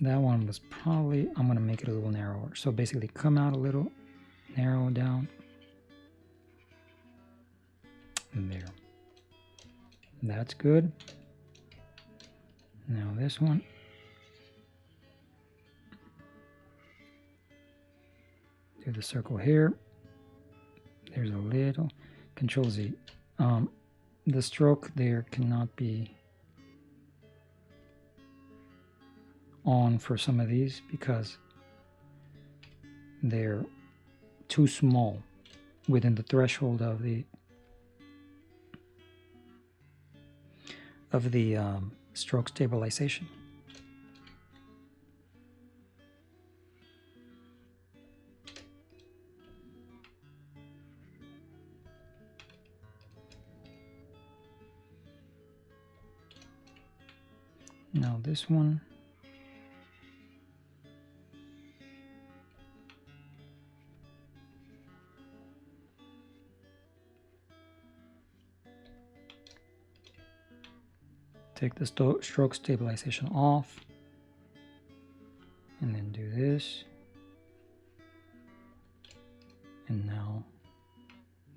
That one was probably, I'm going to make it a little narrower. So basically come out a little, narrow down. And there. That's good. Now this one. Do the circle here. There's a little. Control Z. the stroke there cannot be on for some of these because they're too small within the threshold of the stroke stabilization. Now this one, take the stroke stabilization off, and then do this, and now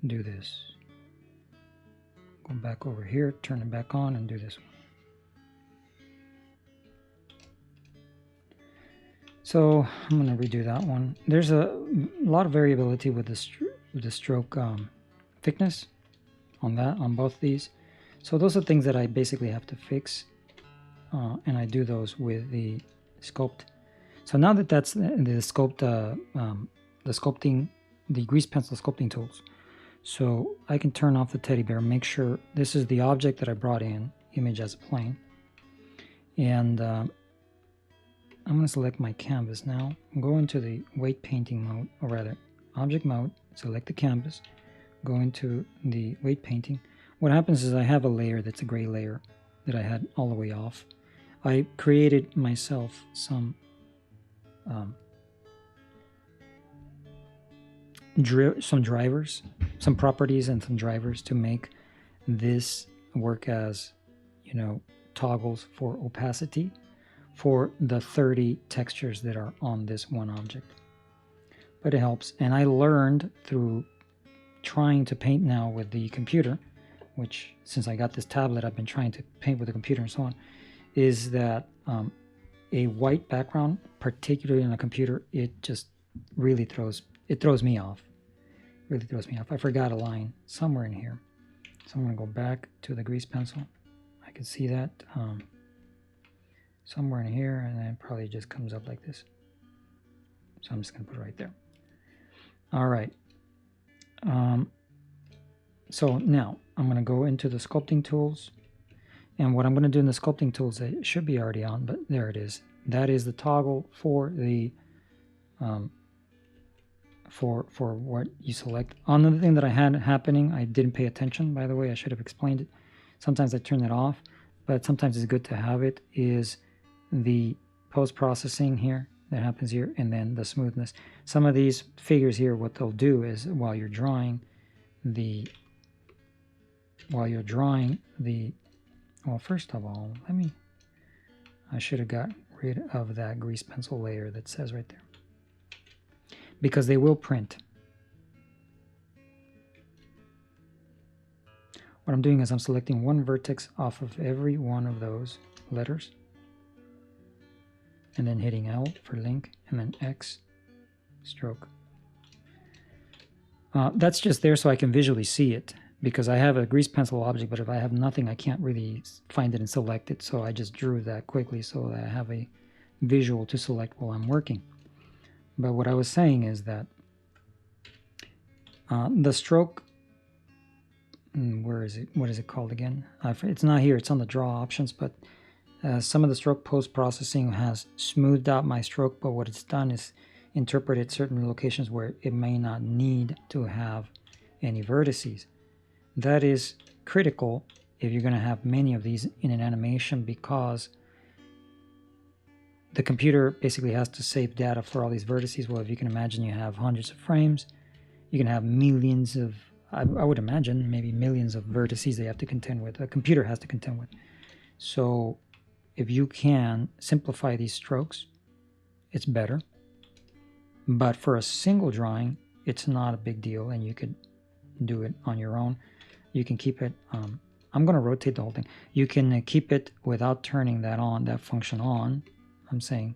do this. Go back over here, turn it back on, and do this one. So I'm going to redo that one. There's a lot of variability with the stroke thickness on both these. So those are things that I basically have to fix, and I do those with the sculpt. So now that that's the sculpting, the grease pencil sculpting tools. So I can turn off the teddy bear, make sure this is the object that I brought in, image as a plane, and I'm going to select my canvas now, go into the weight painting mode, or rather object mode, select the canvas, go into the weight painting. What happens is I have a layer that's a gray layer that I had all the way off. I created myself some drivers, some properties and some drivers to make this work as, you know, toggles for opacity for the 30 textures that are on this one object. But it helps, and I learned through trying to paint now with the computer, which since I got this tablet I've been trying to paint with the computer and so on, is that a white background, particularly on a computer, it just really throws me off. Really throws me off. I forgot a line somewhere in here, so I'm going to go back to the grease pencil. I can see that somewhere in here, and then it probably just comes up like this. So I'm just going to put it right there. All right. So now I'm going to go into the sculpting tools, and what I'm going to do in the sculpting tools, it should be already on, but there it is. That is the toggle for the for what you select. Another thing that I had happening, I didn't pay attention, by the way, I should have explained it. Sometimes I turn that off, but sometimes it's good to have it, is the post-processing here that happens here, and then the smoothness. Some of these figures here, what they'll do is while you're drawing the well, first of all, I should have got rid of that grease pencil layer that says right there, because they will print. What I'm doing is I'm selecting one vertex off of every one of those letters, and then hitting L for link, and then X, stroke. That's just there so I can visually see it, because I have a grease pencil object, but if I have nothing, I can't really find it and select it, so I just drew that quickly so that I have a visual to select while I'm working. But what I was saying is that the stroke, where is it? What is it called again? It's not here, it's on the draw options, but some of the stroke post-processing has smoothed out my stroke, but what it's done is interpreted certain locations where it may not need to have any vertices. That is critical if you're going to have many of these in an animation, because the computer basically has to save data for all these vertices. Well, if you can imagine, you have hundreds of frames, you can have millions of, I would imagine, maybe millions of vertices they have to contend with, a computer has to contend with. So if you can simplify these strokes, it's better. But for a single drawing, it's not a big deal, and you could do it on your own. You can keep it, I'm going to rotate the whole thing. You can keep it without turning that on, that function on. I'm saying,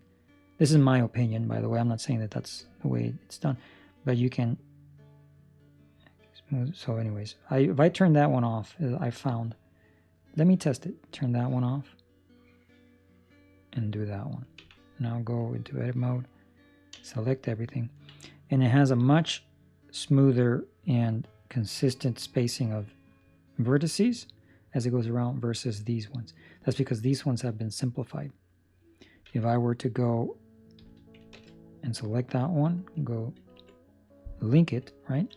this is my opinion, by the way. I'm not saying that that's the way it's done, but you can So anyways, if I turn that one off, I found, let me test it. Turn that one off and do that one. Now go into edit mode, select everything, and it has a much smoother and consistent spacing of vertices as it goes around versus these ones. That's because these ones have been simplified. If I were to go and select that one, go link it, right?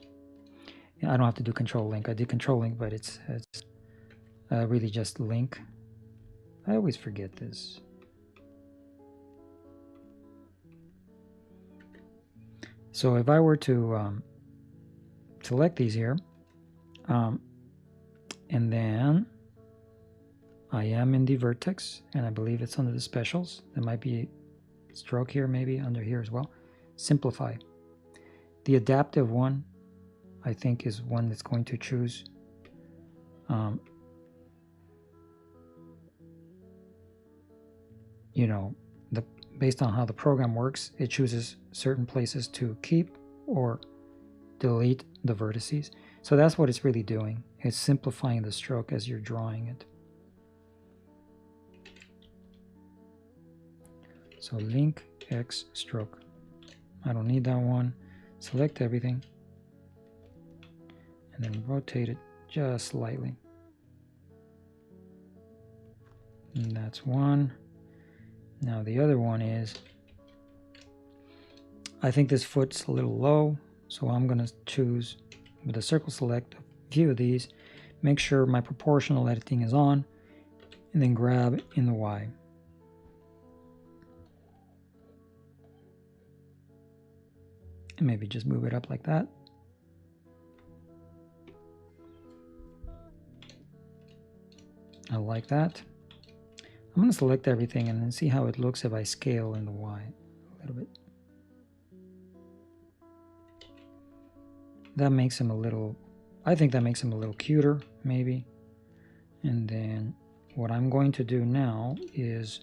I don't have to do control link. I did control link, but it's really just link. I always forget this. So if I were to select these here, and then I am in the vertex, and I believe it's under the specials. There might be a stroke here, maybe under here as well. Simplify. The adaptive one, I think, is one that's going to choose you know, based on how the program works, it chooses certain places to keep or delete the vertices. So that's what it's really doing. It's simplifying the stroke as you're drawing it. So link X stroke. I don't need that one. Select everything and then rotate it just slightly. And that's one. Now the other one is, I think this foot's a little low, so I'm going to choose with the circle select a few of these, make sure my proportional editing is on, and then grab in the Y. And maybe just move it up like that. I like that. I'm going to select everything and then see how it looks if I scale in the Y a little bit. That makes him a little, I think that makes him a little cuter, maybe. And then what I'm going to do now is,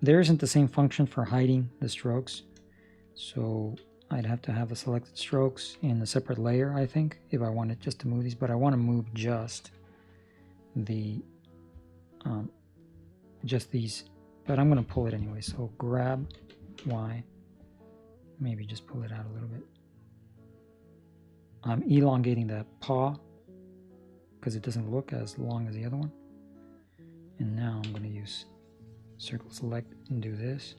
there isn't the same function for hiding the strokes. So I'd have to have the selected strokes in a separate layer, I think, if I wanted just to move these, but I want to move just the just these, but I'm going to pull it anyway. So grab Y, maybe just pull it out a little bit. I'm elongating that paw because it doesn't look as long as the other one. And now I'm going to use circle select and do this,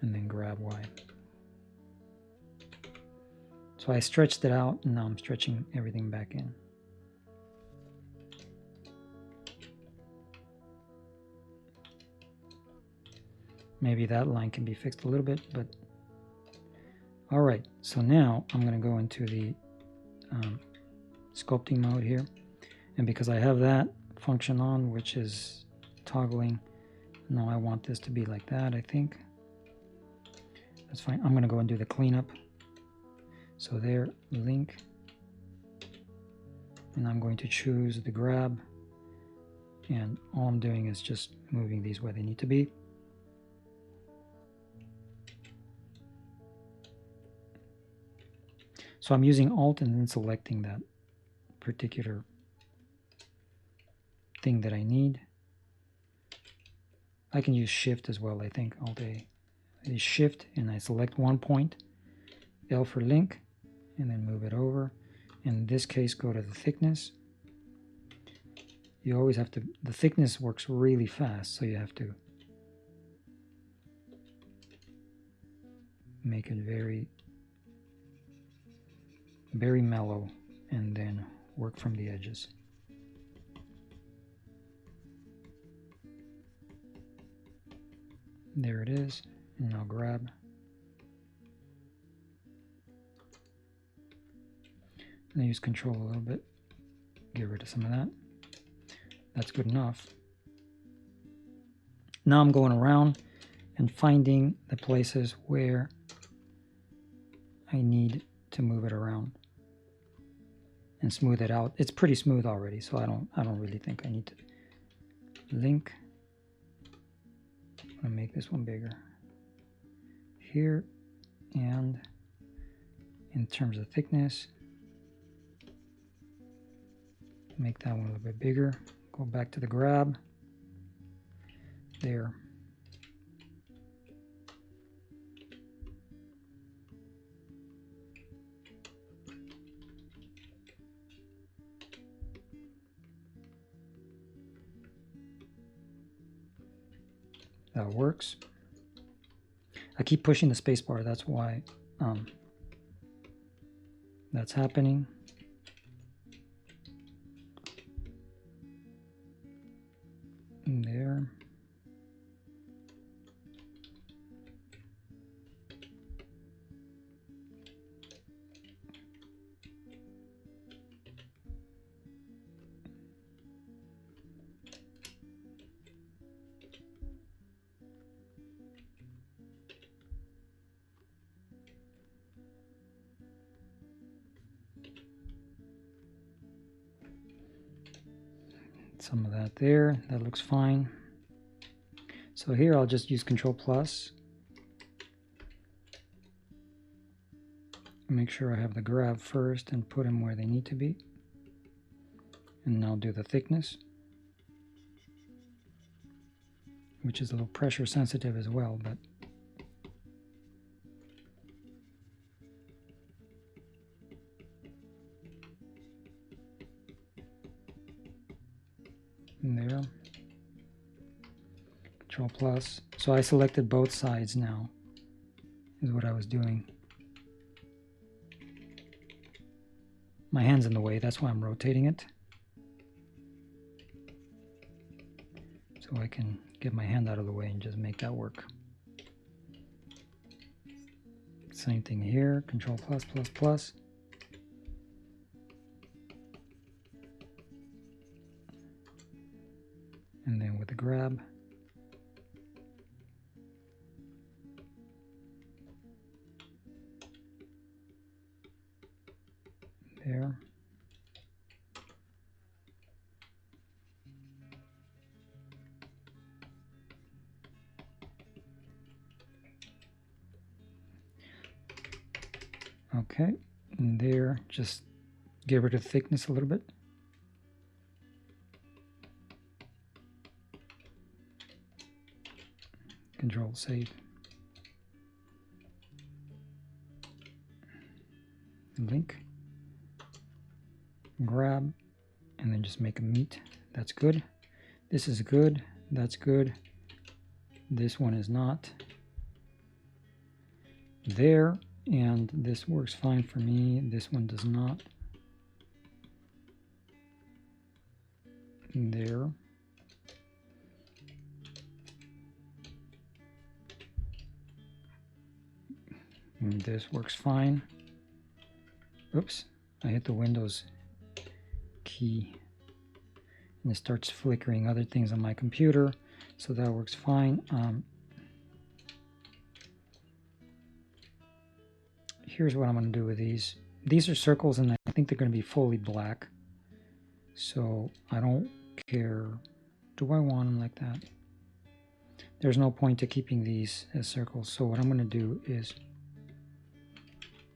and then grab Y. So I stretched it out, and now I'm stretching everything back in. Maybe that line can be fixed a little bit, but all right. So now I'm going to go into the sculpting mode here, and because I have that function on, which is toggling, no, I want this to be like that. I think that's fine. I'm going to go and do the cleanup. So there, link, and I'm going to choose the grab, and all I'm doing is just moving these where they need to be. So I'm using Alt and then selecting that particular thing that I need. I can use Shift as well, I think. Alt A. I Shift and I select one point, L for link, and then move it over. In this case, go to the thickness. You always have to, the thickness works really fast, so you have to make it very mellow and then work from the edges. There it is, and now grab. And I use control a little bit, get rid of some of that. That's good enough. Now I'm going around and finding the places where I need to move it around and smooth it out. It's pretty smooth already, so I don't really think I need to link. I'm gonna make this one bigger. here, and in terms of thickness, make that one a little bit bigger. Go back to the grab. There. That works. I keep pushing the space bar, that's why that's happening. And there. Some of that there, that looks fine. So here I'll just use Control Plus. Make sure I have the grab first and put them where they need to be. And now do the thickness, which is a little pressure sensitive as well, but there. Control Plus. So I selected both sides now, is what I was doing. My hand's in the way, that's why I'm rotating it. So I can get my hand out of the way and just make that work. Same thing here, Control Plus, Plus, Plus. And then with the grab. There. Okay, and there, just give rid of thickness a little bit. Control save. Link. Grab, and then just make a meet. That's good. This is good. That's good. This one is not. There, and this works fine for me. This one does not. There. And this works fine. Oops, I hit the Windows key and it starts flickering other things on my computer, so that works fine. Here's what I'm going to do with these. These are circles and I think they're going to be fully black, so I don't care. Do I want them like that? There's no point to keeping these as circles, so what I'm going to do is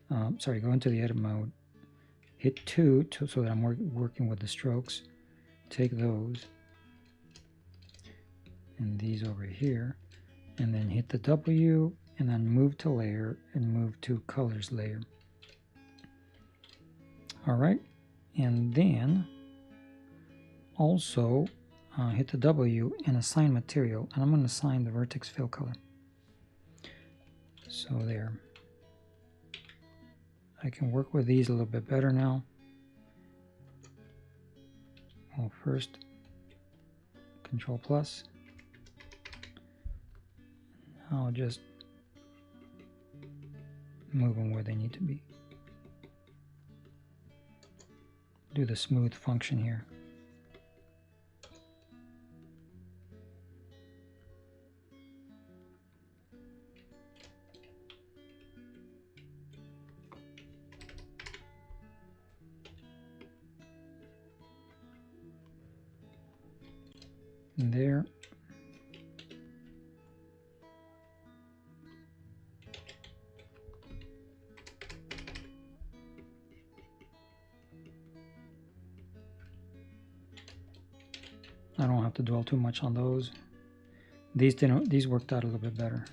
go into the edit mode, hit 2 so that I'm working with the strokes. Take those and these over here, and then hit the W, and then move to layer and move to colors layer. All right, and then also hit the W and assign material, and I'm going to assign the vertex fill color. So there. I can work with these a little bit better now. Well, first, Control Plus. I'll just move them where they need to be. Do the smooth function here. There. I don't have to dwell too much on those. These worked out a little bit better.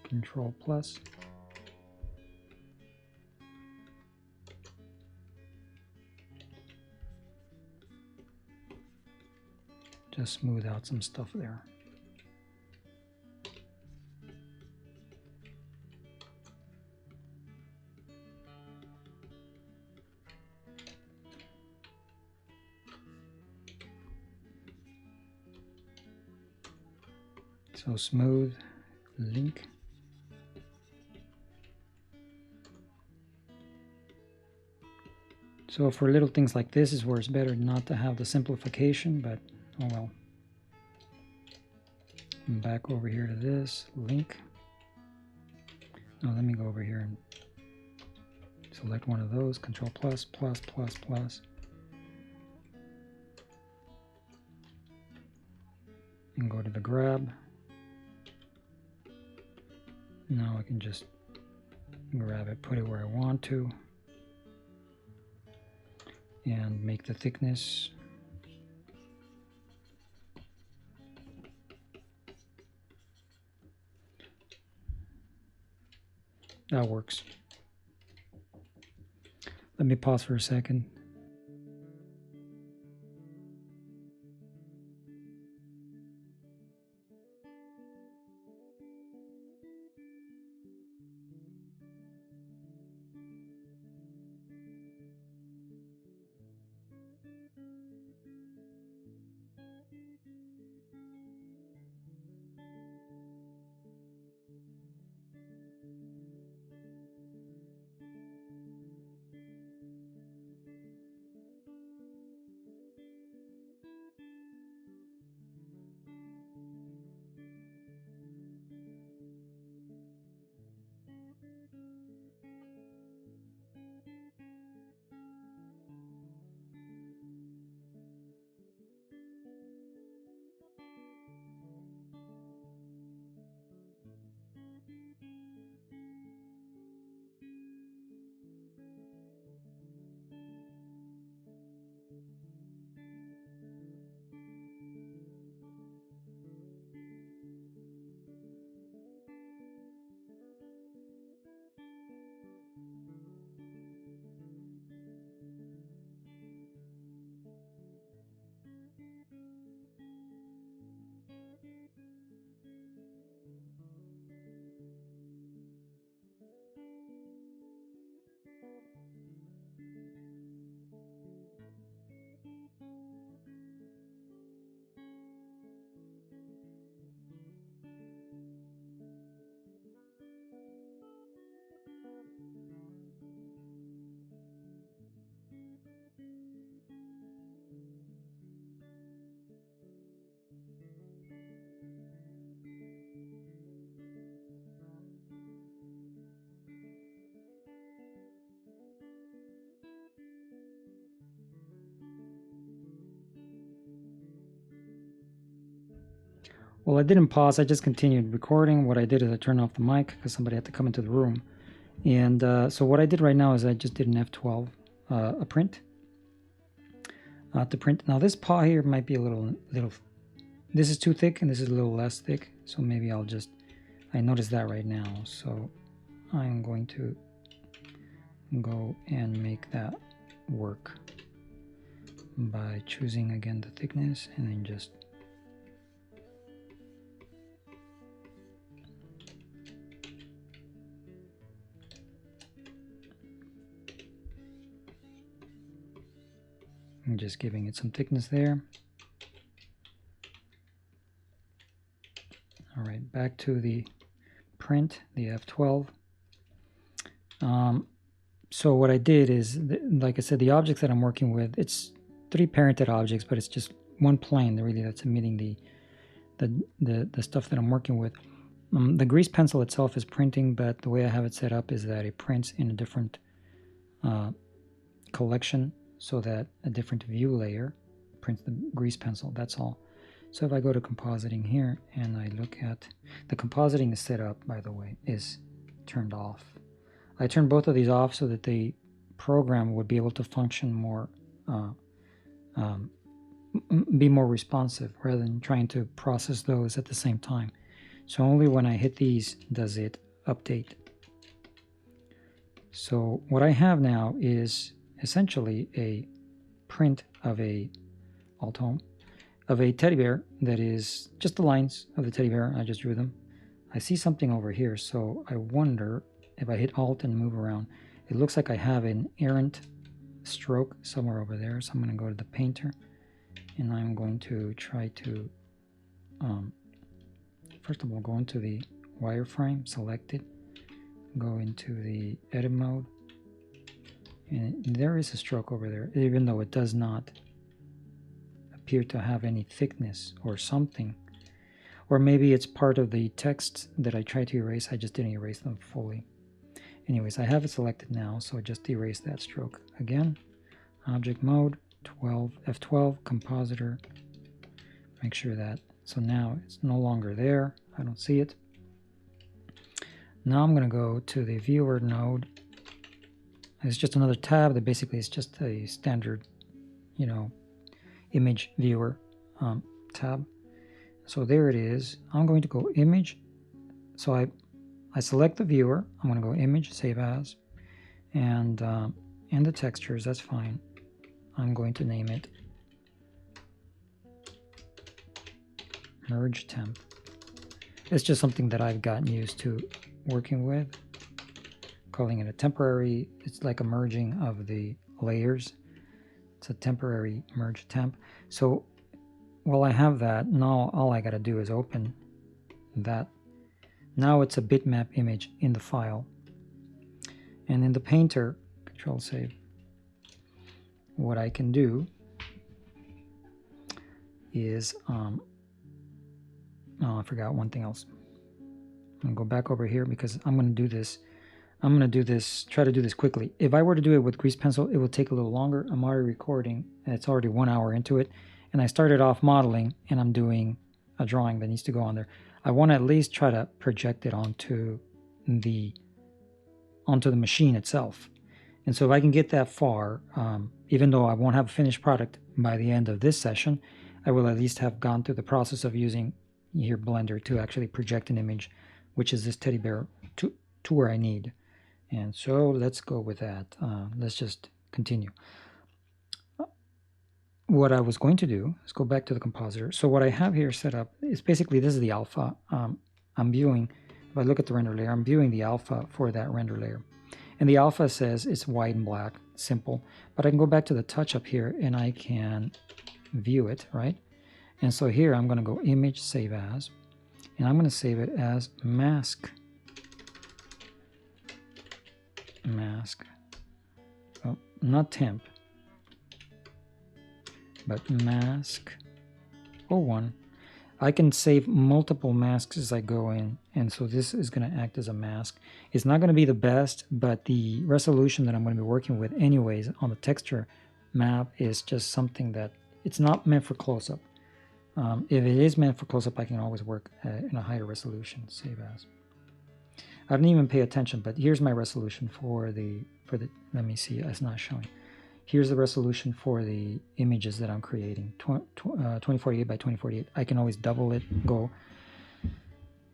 Control plus. Just smooth out some stuff there. So smooth, link. So for little things like this is where it's better not to have the simplification, but oh well. And back over here to this, link. Now let me go over here and select one of those, Control plus, plus, plus, plus. And go to the grab. Now I can just grab it, put it where I want to, and make the thickness. That works. Let me pause for a second. Well, I didn't pause, I just continued recording. What I did is I turned off the mic because somebody had to come into the room. And so what I did right now is I just did an F12, a print. To print. Now this paw here might be a little, this is too thick and this is a little less thick. So maybe I noticed that right now. So I'm going to go and make that work by choosing again the thickness and then just I'm just giving it some thickness there. All right, back to the print, the F12. So what I did is, like I said, the objects that I'm working with, it's 3 parented objects, but it's just one plane really that's emitting the stuff that I'm working with. The grease pencil itself is printing, but the way I have it set up is that it prints in a different collection, so that a different view layer prints the grease pencil, that's all. So if I go to compositing here and I look at, the compositing is set up, by the way, is turned off. I turned both of these off so that the program would be able to function more be more responsive rather than trying to process those at the same time. So only when I hit these does it update. So what I have now is essentially a print of a alt home of a teddy bear that is just the lines of the teddy bear. I just drew them. I see something over here, so I wonder if I hit alt and move around. It looks like I have an errant stroke somewhere over there, so I'm going to go to the painter and I'm going to try to first of all go into the wireframe, select it, go into the edit mode, and there is a stroke over there, even though it does not appear to have any thickness or something. Or maybe it's part of the text that I tried to erase. I just didn't erase them fully. Anyways, I have it selected now, so just erase that stroke. Again, object mode, 12, F12, compositor. Make sure that, so now it's no longer there. I don't see it. Now I'm going to go to the viewer node. It's just another tab that basically is just a standard, you know, image viewer tab. So there it is. I'm going to go image. So I select the viewer. I'm going to go image, save as, and the textures. That's fine. I'm going to name it merge temp. It's just something that I've gotten used to working with, calling it a temporary. It's like a merging of the layers. It's a temporary merge temp. So while I have that, now all I got to do is open that. Now it's a bitmap image in the file. And in the painter, control save, what I can do is, oh, I forgot one thing else. I'm going to go back over here because I'm going to do this. I'm going to try to do this quickly. If I were to do it with grease pencil, it will take a little longer. I'm already recording, and it's already 1 hour into it. And I started off modeling, and I'm doing a drawing that needs to go on there. I want to at least try to project it onto the machine itself. And so if I can get that far, even though I won't have a finished product by the end of this session, I will at least have gone through the process of using here Blender to actually project an image, which is this teddy bear, to where I need. And so let's go with that. Let's just continue. What I was going to do is go back to the compositor. So what I have here set up is basically, this is the alpha. I'm viewing, if I look at the render layer, I'm viewing the alpha for that render layer. And the alpha says it's white and black, simple. But I can go back to the touch up here and I can view it, right? And so here I'm going to go image, save as, and I'm going to save it as mask. Mask. Oh, not temp, but mask 01. I can save multiple masks as I go in, and so this is going to act as a mask. It's not going to be the best, but the resolution that I'm going to be working with anyways on the texture map is just something that it's not meant for close-up. If it is meant for close-up, I can always work in a higher resolution. Save as. I didn't even pay attention, but here's my resolution for the let me see, it's not showing. Here's the resolution for the images that I'm creating, 2048 by 2048. I can always double it, go.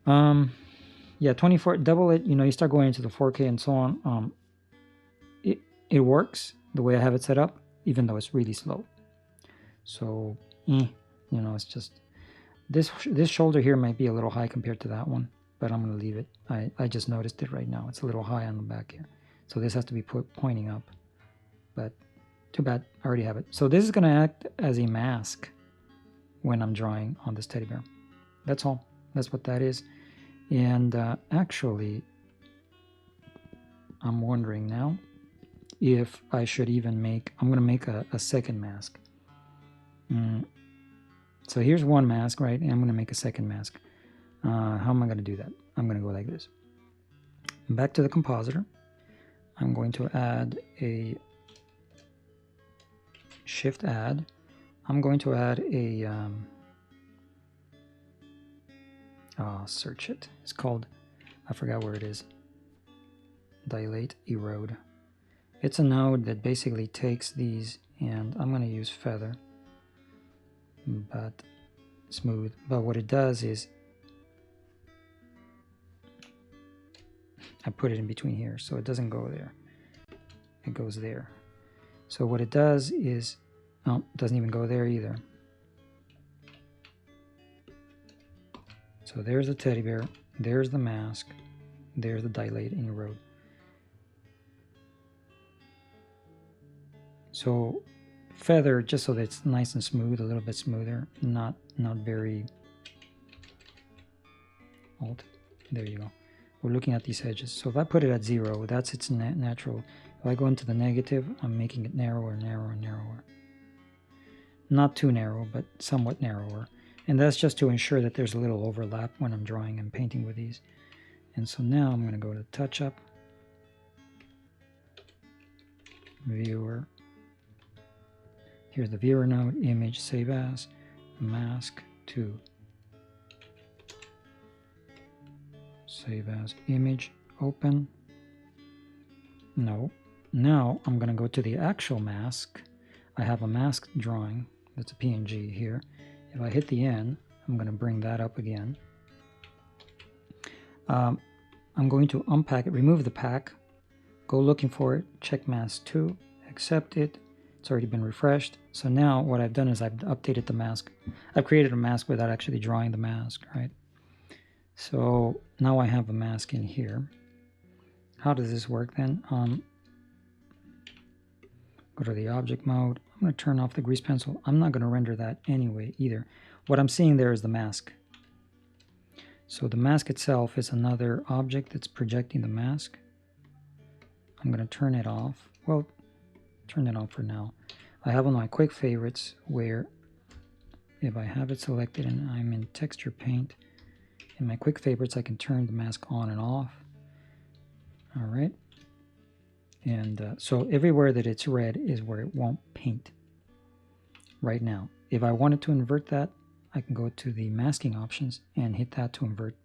Yeah, 24, double it, you know, you start going into the 4K and so on. It works the way I have it set up, even though it's really slow. So, you know, it's just, this shoulder here might be a little high compared to that one, but I'm going to leave it. I just noticed it right now. It's a little high on the back here. So this has to be pointing up, but too bad, I already have it. So this is going to act as a mask when I'm drawing on this teddy bear. That's all. That's what that is. And actually, I'm wondering now if I should even make, I'm going to make a second mask. So here's one mask, right? And I'm going to make a second mask. How am I going to do that? I'm going to go like this. Back to the compositor. I'm going to add a shift add. I'm going to add a search it. It's called, I forgot where it is. Dilate, erode. It's a node that basically takes these and I'm going to use feather, but smooth. But what it does is I put it in between here, so it doesn't go there. It goes there. So what it does is, oh, it doesn't even go there either. So there's the teddy bear, there's the mask, there's the dilating road. So feather, just so that it's nice and smooth, a little bit smoother, not very alt. There you go. We're looking at these edges. So if I put it at 0, that's its natural. If I go into the negative, I'm making it narrower, narrower, narrower. Not too narrow, but somewhat narrower. And that's just to ensure that there's a little overlap when I'm drawing and painting with these. And so now I'm going to go to Touch Up, Viewer. Here's the viewer node, Image, Save As, Mask 2. Save as image, open. No. Now I'm going to go to the actual mask. I have a mask drawing. That's a PNG here. If I hit the N, I'm going to bring that up again. I'm going to unpack it, remove the pack, go looking for it, check mask 2, accept it. It's already been refreshed. So now what I've done is I've updated the mask. I've created a mask without actually drawing the mask, right? So now I have a mask in here. How does this work then? Go to the object mode. I'm going to turn off the grease pencil. I'm not going to render that anyway either. What I'm seeing there is the mask. So the mask itself is another object that's projecting the mask. I'm going to turn it off. Well, turn it on for now. I have on my quick favorites where if I have it selected and I'm in texture paint, in my quick favorites, I can turn the mask on and off. All right. And so everywhere that it's red is where it won't paint right now. If I wanted to invert that, I can go to the masking options and hit that to invert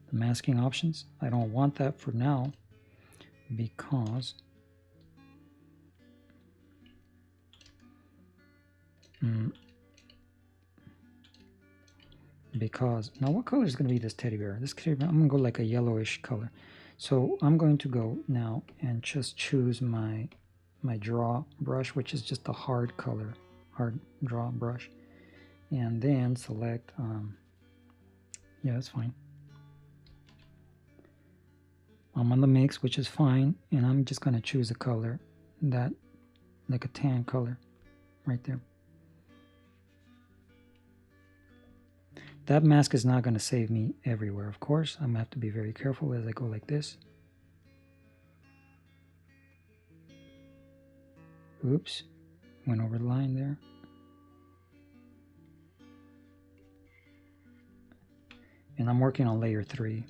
the masking options. I don't want that for now because now what color is going to be this teddy bear? This teddy bear, I'm going to go like a yellowish color. So I'm going to go now and just choose my draw brush, which is just a hard color, hard draw brush, and then select yeah, that's fine. I'm on the mix, which is fine, and I'm just going to choose a color that like a tan color right there. That mask is not going to save me everywhere, of course. I'm going to have to be very careful as I go like this. Oops, went over the line there. And I'm working on layer 3.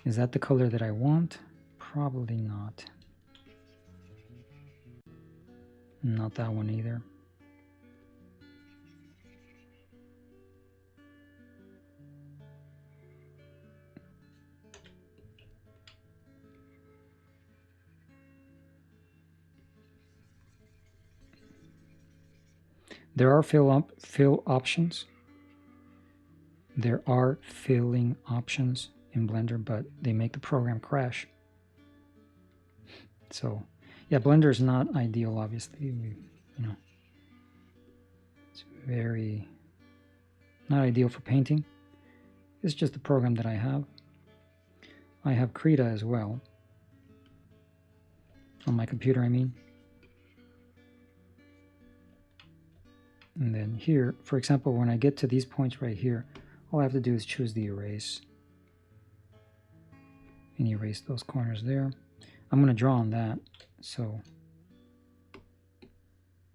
Is that the color that I want? Probably not. Not that one either. There are fill options. There are filling options in Blender, but they make the program crash. So, yeah, Blender is not ideal, obviously. You know, it's very not ideal for painting. It's just the program that I have. I have Krita as well on my computer, I mean. And then here, for example, when I get to these points right here, all I have to do is choose the erase and erase those corners there. I'm going to draw on that, so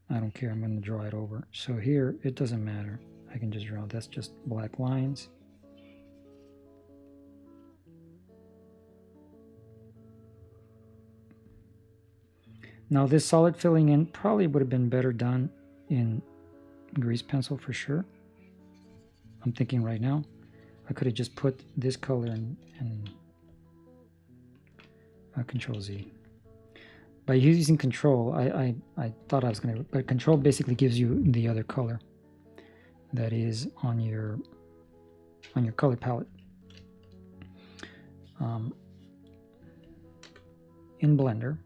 I don't care. I'm going to draw it over. So here, it doesn't matter. I can just draw. That's just black lines. Now this solid filling in probably would have been better done in grease pencil for sure. I'm thinking right now I could have just put this color and Control Z. By using control, I thought I was going to, but control basically gives you the other color that is on your color palette. In Blender,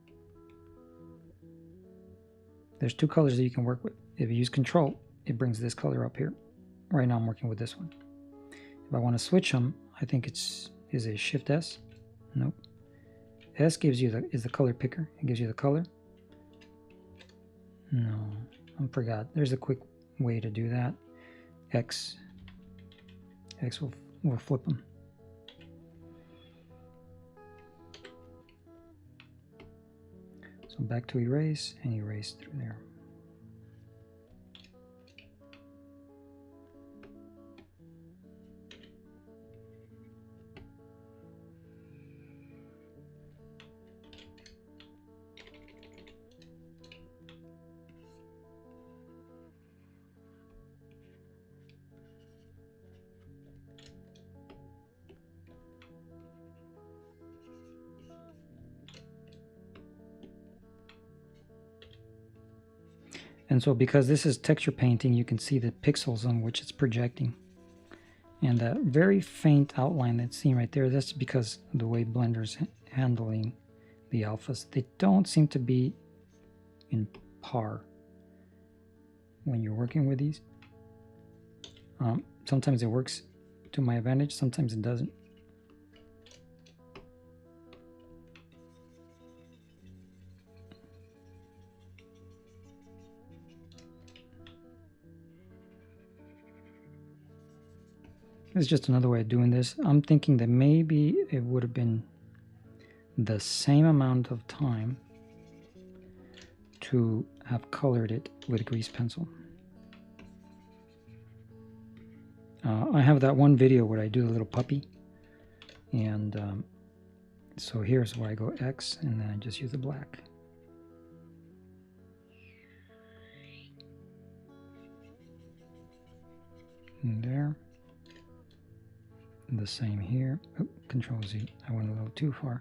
there's two colors that you can work with. If you use control, it brings this color up here. Right now I'm working with this one. If I want to switch them, I think is a Shift S. Nope. S gives you is the color picker. It gives you the color. No, I forgot. There's a quick way to do that. X will flip them. So back to erase and erase through there. And so because this is texture painting, you can see the pixels on which it's projecting. And that very faint outline that's seen right there, that's because of the way Blender's handling the alphas. They don't seem to be in par when you're working with these. Sometimes it works to my advantage, sometimes it doesn't. It's just another way of doing this. I'm thinking that maybe it would have been the same amount of time to have colored it with grease pencil. I have that one video where I do the little puppy, and so here's where I go X and then I just use the black. And there. The same here. Oh, Control Z. I went a little too far.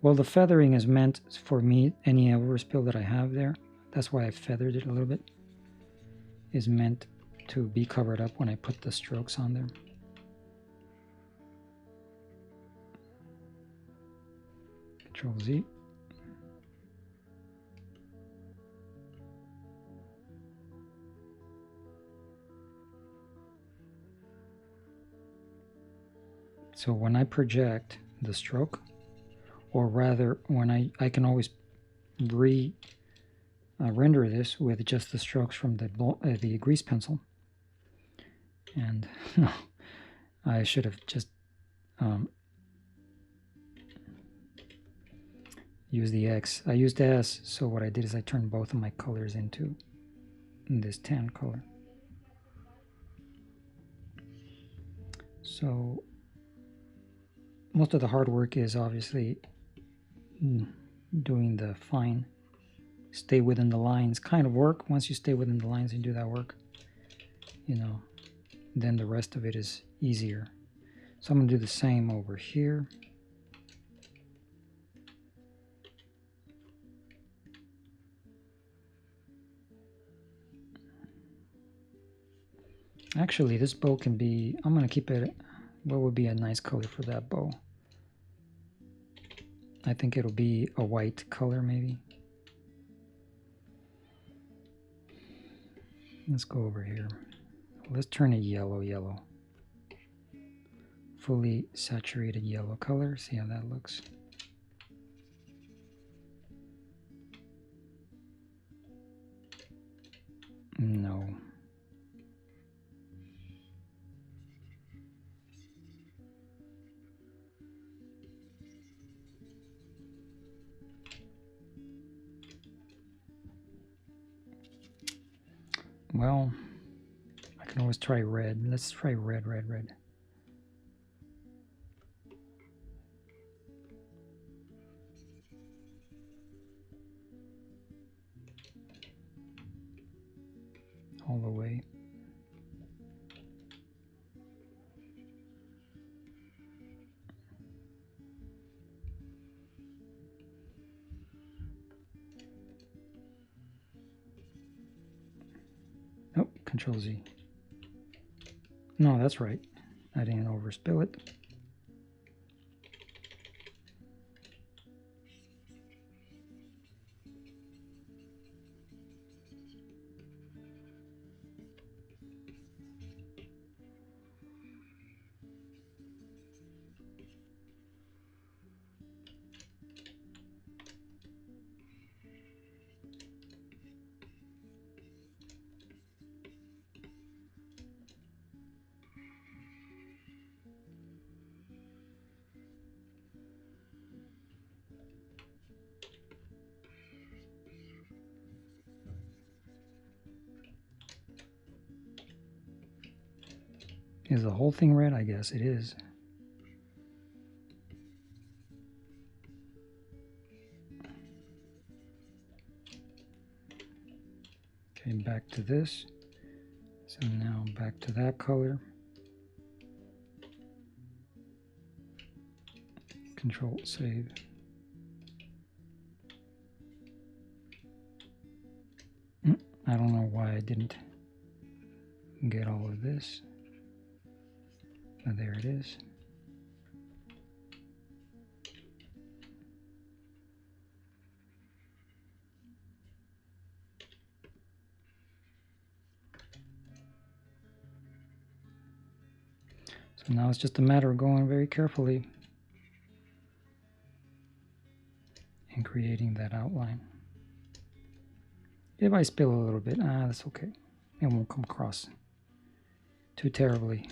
Well, the feathering is meant for me, any overspill that I have there. That's why I feathered it a little bit. Is meant to be covered up when I put the strokes on there. Control Z. So when I project the stroke, or rather when I can always render this with just the strokes from the grease pencil. And no, I should have just used the X. I used S, so what I did is I turned both of my colors into this tan color. So most of the hard work is obviously doing the fine, stay within the lines kind of work. Once you stay within the lines and do that work, you know, then the rest of it is easier. So I'm going to do the same over here. Actually, this bow can be, I'm going to keep it, what would be a nice color for that bow? I think it'll be a white color maybe. Let's go over here. Let's turn it yellow. Fully saturated yellow color. See how that looks. No. Well, I can always try red. Let's try red. All the way. Control Z. No, that's right. I didn't overspill it. Is the whole thing red? I guess it is. Okay, back to this. So now back to that color. Control save. I don't know why I didn't get all of this. But there it is. So now it's just a matter of going very carefully and creating that outline. If I spill a little bit, that's okay. It won't come across too terribly.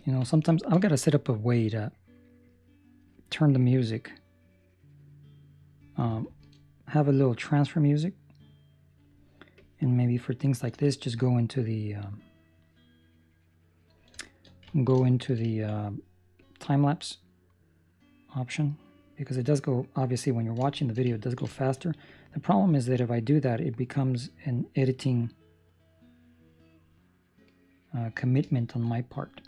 You know, sometimes I've got to set up a way to turn the music, have a little transfer music, and maybe for things like this, just go into the time-lapse option, because it does go, obviously when you're watching the video, it does go faster. The problem is that if I do that, it becomes an editing commitment on my part.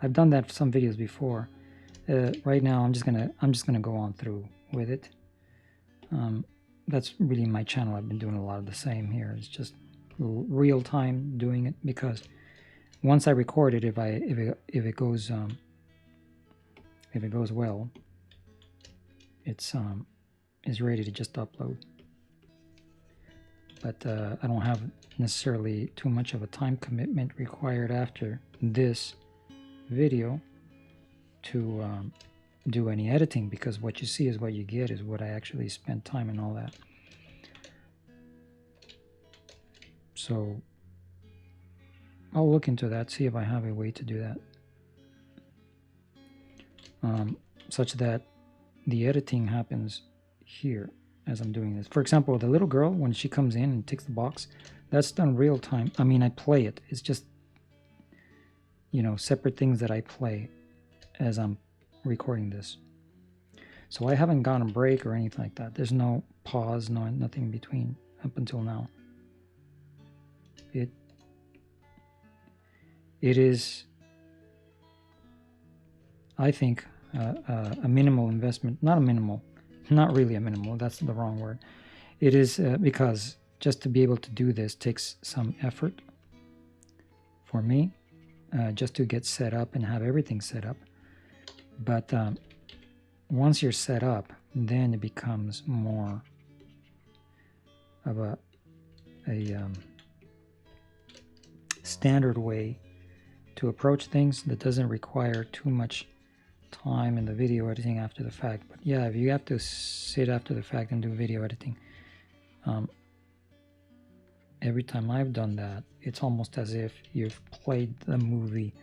I've done that for some videos before. Right now, I'm just gonna go on through with it. That's really my channel. I've been doing a lot of the same here. It's just real time doing it, because once I record it, if it goes well, it's ready to just upload. But I don't have necessarily too much of a time commitment required after this video to do any editing, because what you see is what you get, is what I actually spent time and all that. So I'll look into that, see if I have a way to do that, such that the editing happens here as I'm doing this. For example, the little girl, when she comes in and ticks the box, that's done real time. I mean, I play it. It's just, you know, separate things that I play as I'm recording this. So I haven't gone a break or anything like that. There's no pause, nothing in between up until now. It is, I think, a minimal investment. Not really a minimal, that's the wrong word. It is because just to be able to do this takes some effort for me, just to get set up and have everything set up. But once you're set up, then it becomes more of a standard way to approach things that doesn't require too much time in the video editing after the fact. But yeah, if you have to sit after the fact and do video editing, every time I've done that, it's almost as if you've played the movie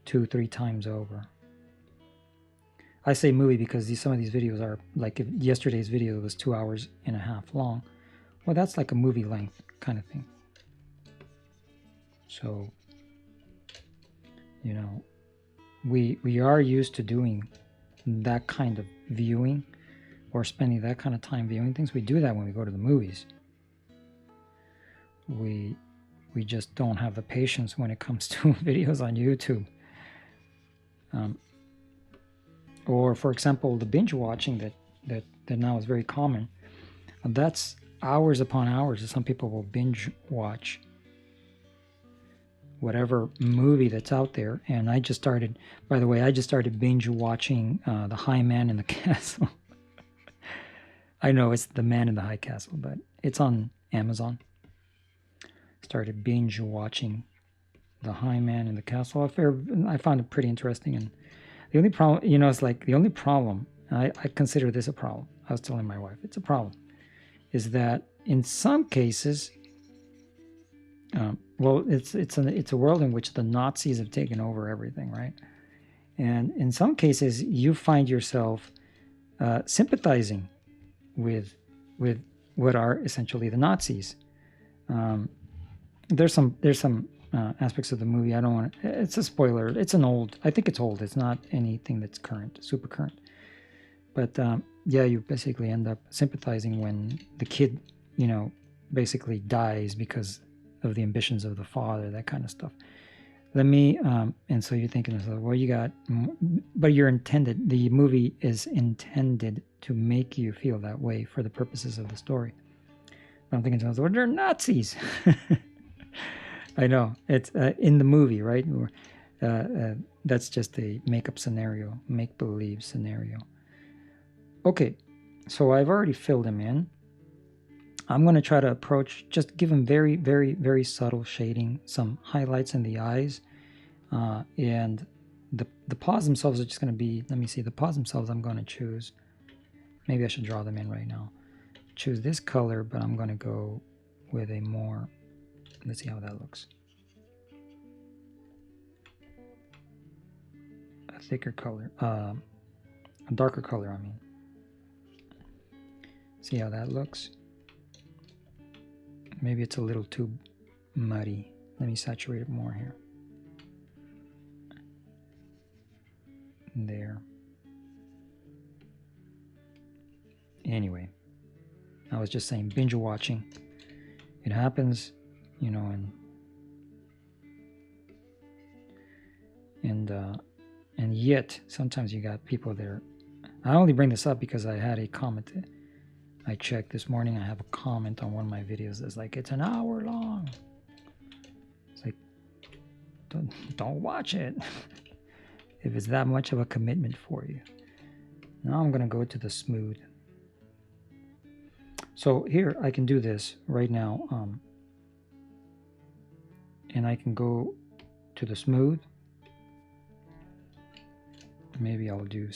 2-3 times over. I say movie because some of these videos are, like if yesterday's video was 2.5 hours long. Well, that's like a movie length kind of thing. So, you know, we are used to doing that kind of viewing, or spending that kind of time viewing things. We do that when we go to the movies. We just don't have the patience when it comes to videos on YouTube. Or, for example, the binge watching that now is very common. That's hours upon hours. Some people will binge watch whatever movie that's out there. And I just started, by the way, I just started binge watching The High Man in the Castle. I know it's The Man in the High Castle, but it's on Amazon. Started binge watching The High Man in the Castle. I found it pretty interesting. And the only problem, it's like the only problem, I consider this a problem. I was telling my wife, it's a problem, is that in some cases, it's a world in which the Nazis have taken over everything, right? And in some cases, you find yourself sympathizing with what are essentially the Nazis. There's some aspects of the movie I don't want. It's a spoiler. It's I think it's old. It's not anything that's current, super current. But yeah, you basically end up sympathizing when the kid, basically dies because of the ambitions of the father, that kind of stuff. And so you're thinking, well, but the movie is intended to make you feel that way for the purposes of the story. But I'm thinking, well, they're Nazis. I know, it's in the movie, right? That's just a make-up scenario, make-believe scenario. Okay, so I've already filled him in. I'm going to try to just give him very, very, very subtle shading, some highlights in the eyes. And the paws themselves are just going to be, let me see, the paws themselves I'm going to choose. Maybe I should draw them in right now. Choose this color, but I'm going to go with a more, let's see how that looks. A thicker color, a darker color, I mean. See how that looks? Maybe it's a little too muddy. Let me saturate it more here. There. Anyway, I was just saying, binge watching. It happens, and yet sometimes you got people there. I only bring this up because I had a comment. I checked this morning. I have a comment on one of my videos that's like, it's an hour long. It's like, don't watch it if it's that much of a commitment for you. Now I'm going to go to the smooth. So here I can do this right now. And I can go to the smooth. Maybe I'll do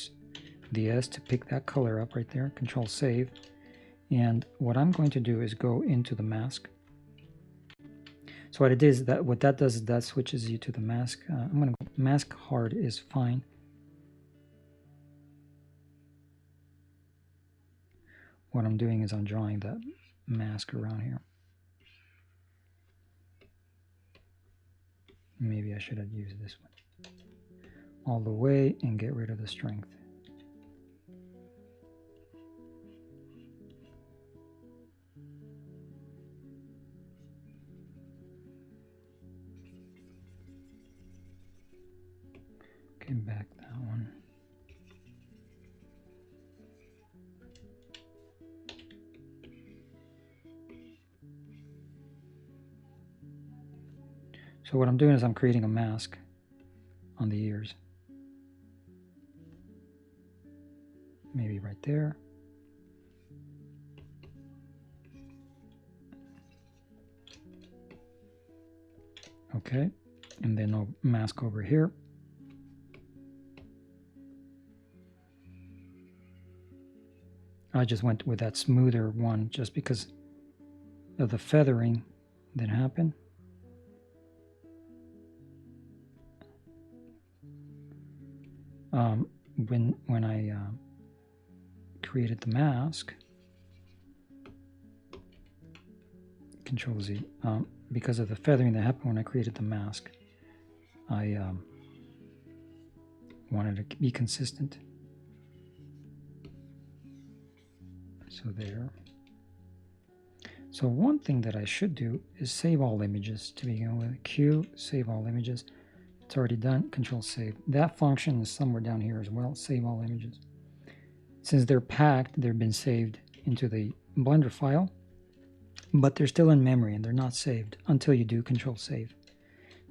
the S to pick that color up right there. Control save. And what I'm going to do is go into the mask. So what that does is that switches you to the mask. I'm going to go mask hard is fine. What I'm doing is I'm drawing that mask around here. Maybe I should have used this one. All the way and get rid of the strength. Okay, back that one. So what I'm doing is I'm creating a mask on the ears. Maybe right there. Okay, and then I'll mask over here. I just went with that smoother one just because of the feathering that happened. When I created the mask, Control Z, because of the feathering that happened when I created the mask, I wanted to be consistent. So there. So one thing that I should do is save all images to begin with. Q, save all images. It's already done. Control save. That function is somewhere down here as well. Save all images. Since they're packed, they've been saved into the Blender file, but they're still in memory and they're not saved until you do Control save.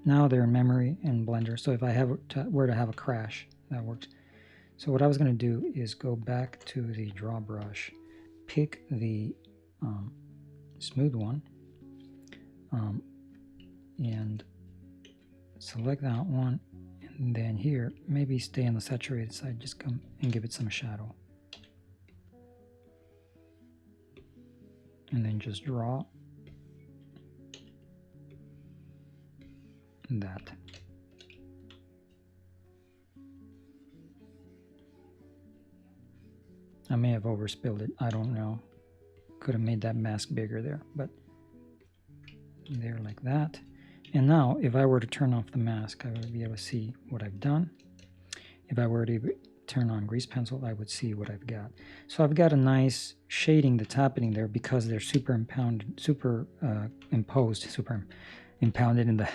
Now they're in memory in Blender. So if I were to have a crash, that works. So what I was going to do is go back to the draw brush, pick the smooth one, and select that one, and then here maybe stay on the saturated side, just come and give it some shadow, and then just draw that. I may have overspilled it, I don't know. Could have made that mask bigger there, but there, like that. And now if I were to turn off the mask, I would be able to see what I've done. If I were to turn on grease pencil, I would see what I've got. So I've got a nice shading that's happening there because they're impounded in the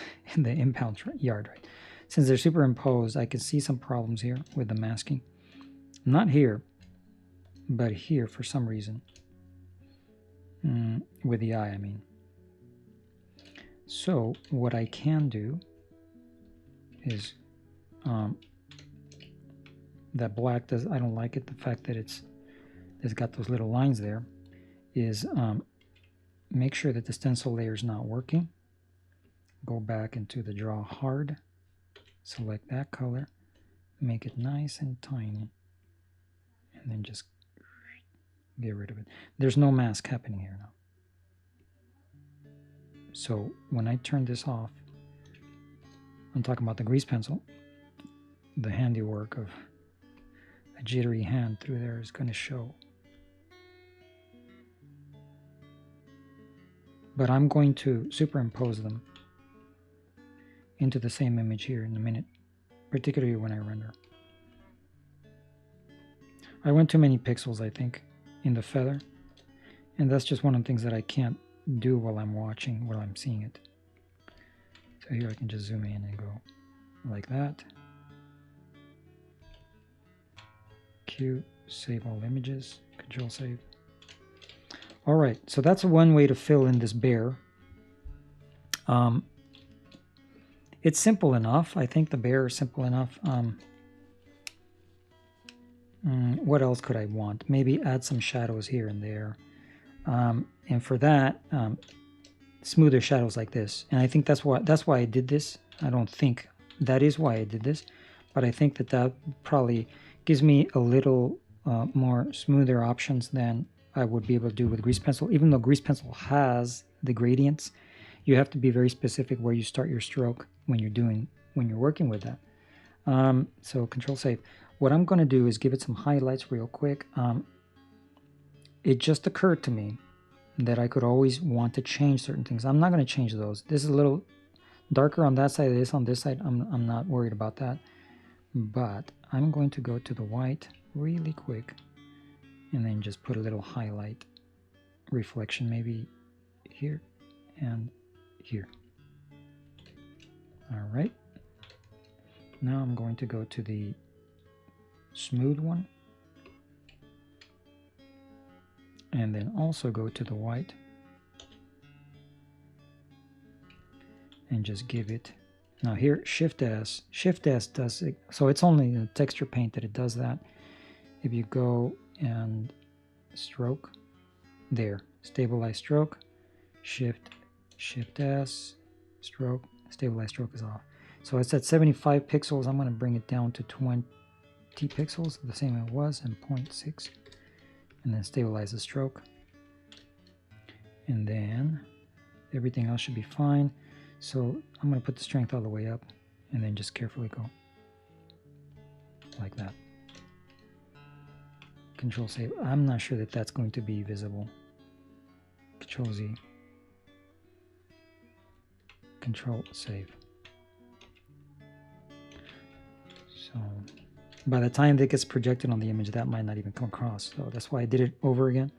impound yard, right? Since they're superimposed, I can see some problems here with the masking. Not here, but here for some reason. With the eye, I mean. So what I can do is that black does, I don't like it, the fact that it's got those little lines there, is make sure that the stencil layer is not working. Go back into the draw hard, select that color, make it nice and tiny, and then just get rid of it. There's no mask happening here now. So when I turn this off, I'm talking about the grease pencil, the handiwork of a jittery hand through there is going to show. But I'm going to superimpose them into the same image here in a minute, particularly when I render. I went too many pixels, I think, in the feather, and that's just one of the things that I can't do while I'm watching, while I'm seeing it. So here I can just zoom in and go like that. Q, save all images, Control save. All right, so that's one way to fill in this bear. It's simple enough. I think the bear is simple enough. What else could I want? Maybe add some shadows here and there. And for that, smoother shadows like this. And I think that's why I did this. I don't think that is why I did this, but I think that probably gives me a little more smoother options than I would be able to do with grease pencil. Even though grease pencil has the gradients, you have to be very specific where you start your stroke when you're working with that. So Control save. What I'm going to do is give it some highlights real quick. It just occurred to me that I could always want to change certain things. I'm not going to change those. This is a little darker on that side of this. On this side, I'm not worried about that. But I'm going to go to the white really quick and then just put a little highlight reflection maybe here and here. All right. Now I'm going to go to the smooth one, and then also go to the white and just give it. Now here, Shift S does it, so it's only in texture paint that it does that. If you go and stroke, there, stabilize stroke, Shift S, stroke, stabilize stroke is off. So it's at 75 pixels. I'm going to bring it down to 20 pixels, the same it was, and 0.6, and then stabilize the stroke, and then everything else should be fine. So I'm going to put the strength all the way up and then just carefully go like that. Control save. I'm not sure that that's going to be visible. Control Z, Control save. So by the time that gets projected on the image, that might not even come across. So that's why I did it over again.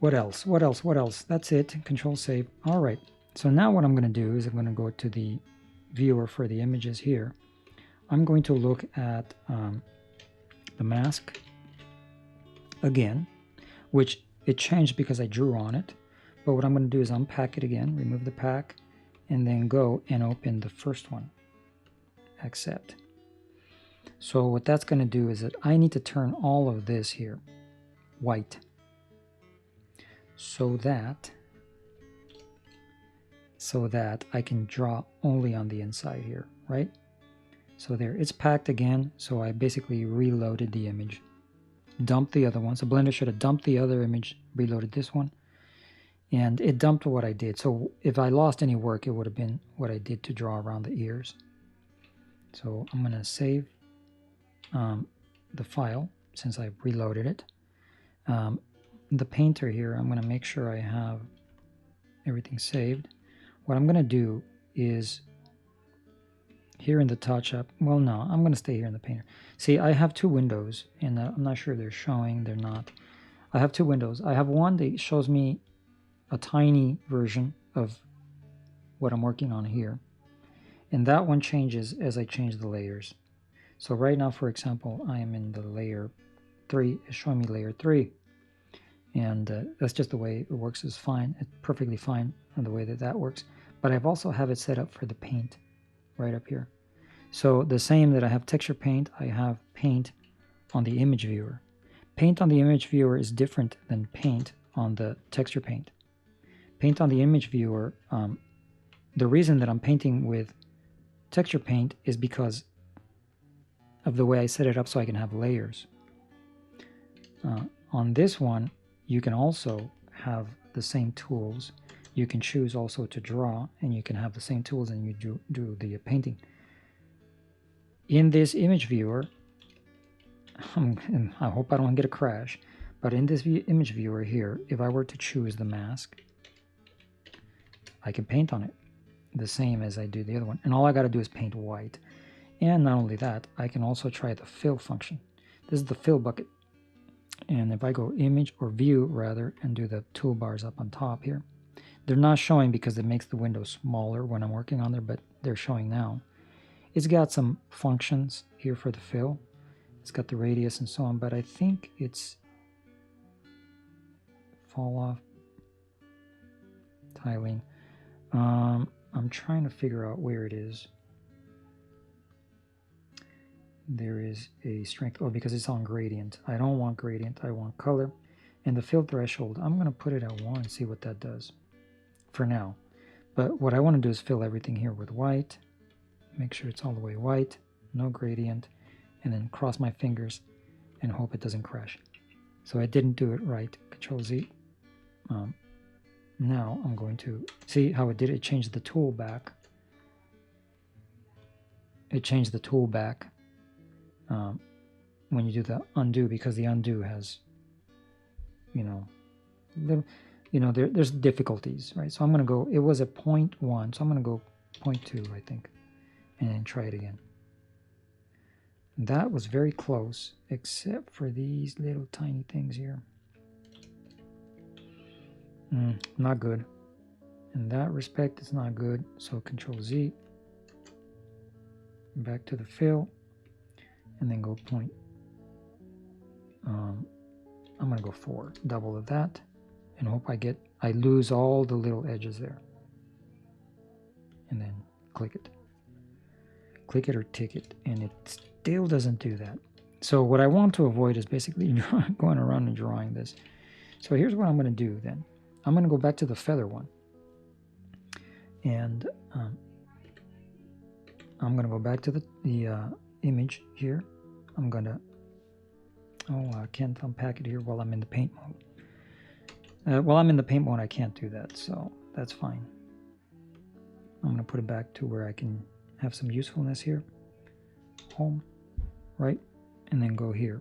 What else? What else? What else? That's it. Control save. All right. So now what I'm going to do is I'm going to go to the viewer for the images here. I'm going to look at the mask again, which it changed because I drew on it. But what I'm going to do is unpack it again, remove the pack, and then go and open the first one. Accept. So what that's going to do is that I need to turn all of this here white so that I can draw only on the inside here, right? So there, it's packed again, so I basically reloaded the image. Dumped the other one, so Blender should have dumped the other image, reloaded this one, and it dumped what I did. So if I lost any work, it would have been what I did to draw around the ears. So I'm going to save the file since I reloaded it. The painter here, I'm going to make sure I have everything saved. What I'm going to do is here in the touch up, well, no, I'm going to stay here in the painter. See, I have two windows, and I'm not sure they're showing, they're not. I have two windows. I have one that shows me a tiny version of what I'm working on here, and that one changes as I change the layers. So right now, for example, I am in the layer 3, it's showing me layer 3, and that's just the way it works. Is fine, it's perfectly fine in the way that that works. But I've also have it set up for the paint right up here. So the same that I have texture paint, I have paint on the image viewer. Paint on the image viewer is different than paint on the texture paint. Paint on the image viewer, the reason that I'm painting with texture paint is because of the way I set it up so I can have layers. On this one, you can also have the same tools. You can choose also to draw, and you can have the same tools and you do the painting. In this image viewer, I hope I don't get a crash, but in this image viewer here, if I were to choose the mask, I can paint on it the same as I do the other one. And all I got to do is paint white. And not only that, I can also try the fill function. This is the fill bucket. And if I go image or view rather and do the toolbars up on top here, they're not showing because it makes the window smaller when I'm working on there, but they're showing now. It's got some functions here for the fill. It's got the radius and so on, but I think it's fall off tiling. I'm trying to figure out where it is. There is a strength, oh, because it's on gradient. I don't want gradient, I want color. And the fill threshold, I'm going to put it at 1 and see what that does for now. But what I want to do is fill everything here with white, make sure it's all the way white, no gradient, and then cross my fingers and hope it doesn't crash. So I didn't do it right. Control Z. Now I'm going to see how it did. It changed the tool back. It changed the tool back when you do the undo, because the undo has, there's difficulties, right? So I'm going to go, it was a 0.1, so I'm going to go 0.2, I think, and then try it again. That was very close, except for these little tiny things here. Not good. In that respect, it's not good. So Control Z, back to the fill, and then go point. I'm going to go 4, double of that, and hope I lose all the little edges there. And then click it. Click it or tick it, and it still doesn't do that. So what I want to avoid is basically going around and drawing this. So here's what I'm going to do then. I'm going to go back to the feather one, and I'm going to go back to the image here. I'm going to, I can't unpack it here while I'm in the paint mode. While I'm in the paint mode, I can't do that, so that's fine. I'm going to put it back to where I can have some usefulness here. Home, right? And then go here.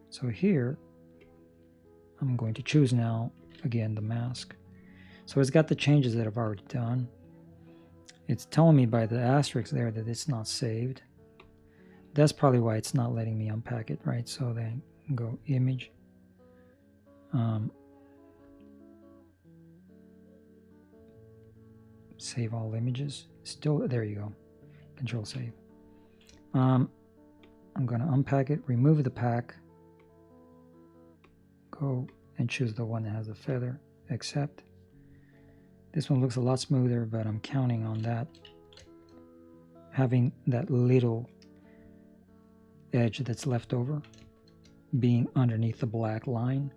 So here, I'm going to choose now, again, the mask. So it's got the changes that I've already done. It's telling me by the asterisk there that it's not saved. That's probably why it's not letting me unpack it, right? So then go image. Save all images. Still, there you go. Control save. I'm going to unpack it, remove the pack, go and choose the one that has the feather, accept. This one looks a lot smoother, but I'm counting on that, having that little edge that's left over being underneath the black line.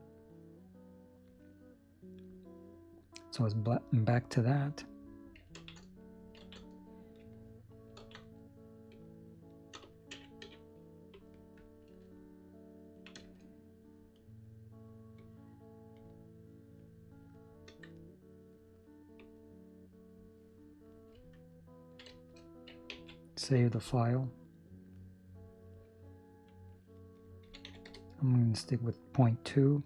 So it's back to that. Save the file. I'm going to stick with 0.2.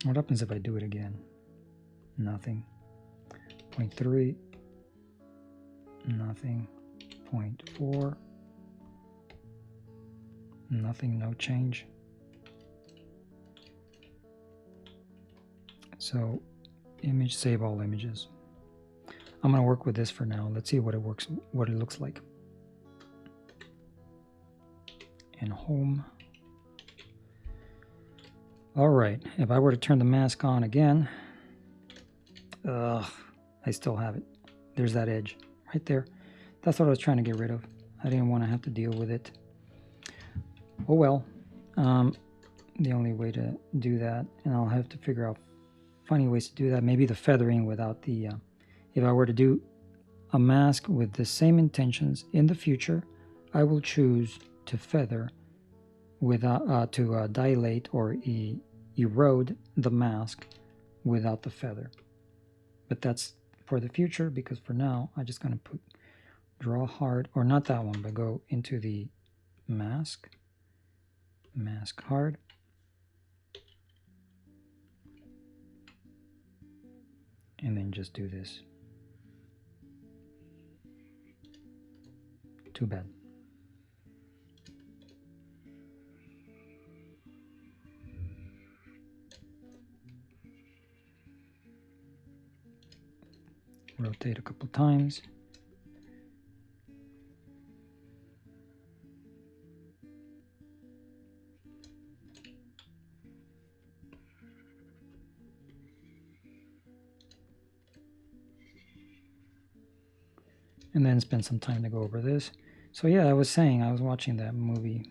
What happens if I do it again? Nothing. 0.3. Nothing. 0.4. Nothing, no change. So image, save all images. I'm going to work with this for now. Let's see what it looks like. And home. All right, if I were to turn the mask on again, I still have it. There's that edge right there. That's what I was trying to get rid of. I didn't want to have to deal with it. Oh well. The only way to do that, and I'll have to figure out funny ways to do that. Maybe the feathering without the, if I were to do a mask with the same intentions in the future, I will choose to feather without, to dilate or erode the mask without the feather. But that's for the future, because for now, I'm just going to draw hard, or not that one, but go into the mask hard. And then just do this. Too bad. Rotate a couple times. And then spend some time to go over this. So yeah, I was saying, I was watching that movie,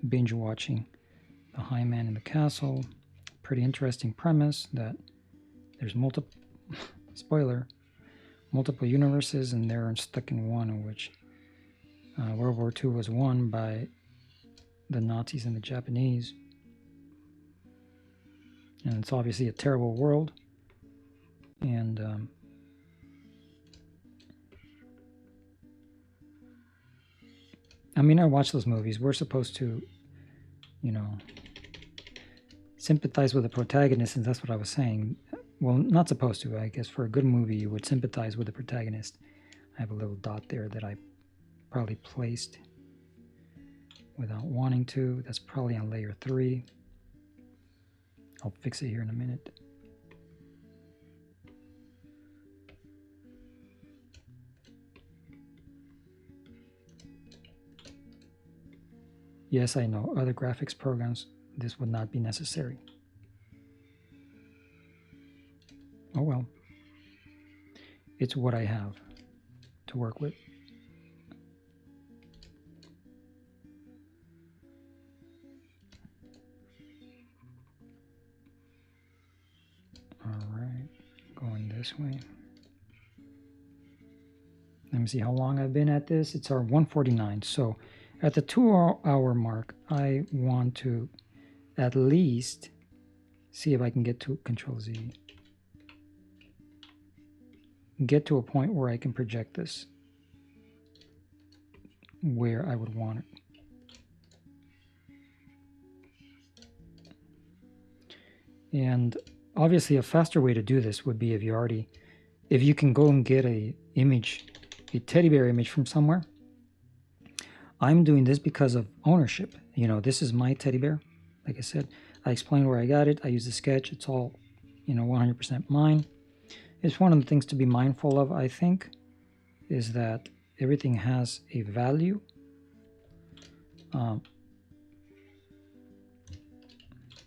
binge watching The High Man in the Castle. Pretty interesting premise that there's multiple, spoiler, multiple universes, and they're stuck in one, in which World War II was won by the Nazis and the Japanese. And it's obviously a terrible world. And I mean, I watch those movies. We're supposed to, you know, sympathize with the protagonist, and that's what I was saying. Well, not supposed to. I guess for a good movie, you would sympathize with the protagonist. I have a little dot there that I probably placed without wanting to. That's probably on layer 3. I'll fix it here in a minute. Yes, I know, other graphics programs, this would not be necessary. Oh well. It's what I have to work with. All right, going this way. Let me see how long I've been at this. It's our 149. So at the 2-hour mark, I want to at least see if I can get to Control Z. Get to a point where I can project this where I would want it. And obviously a faster way to do this would be if you already if you can go and get a teddy bear image from somewhere, I'm doing this because of ownership. You know, this is my teddy bear. Like I said, I explained where I got it. I use the sketch. It's all, you know, 100% mine. It's one of the things to be mindful of, I think, is that everything has a value.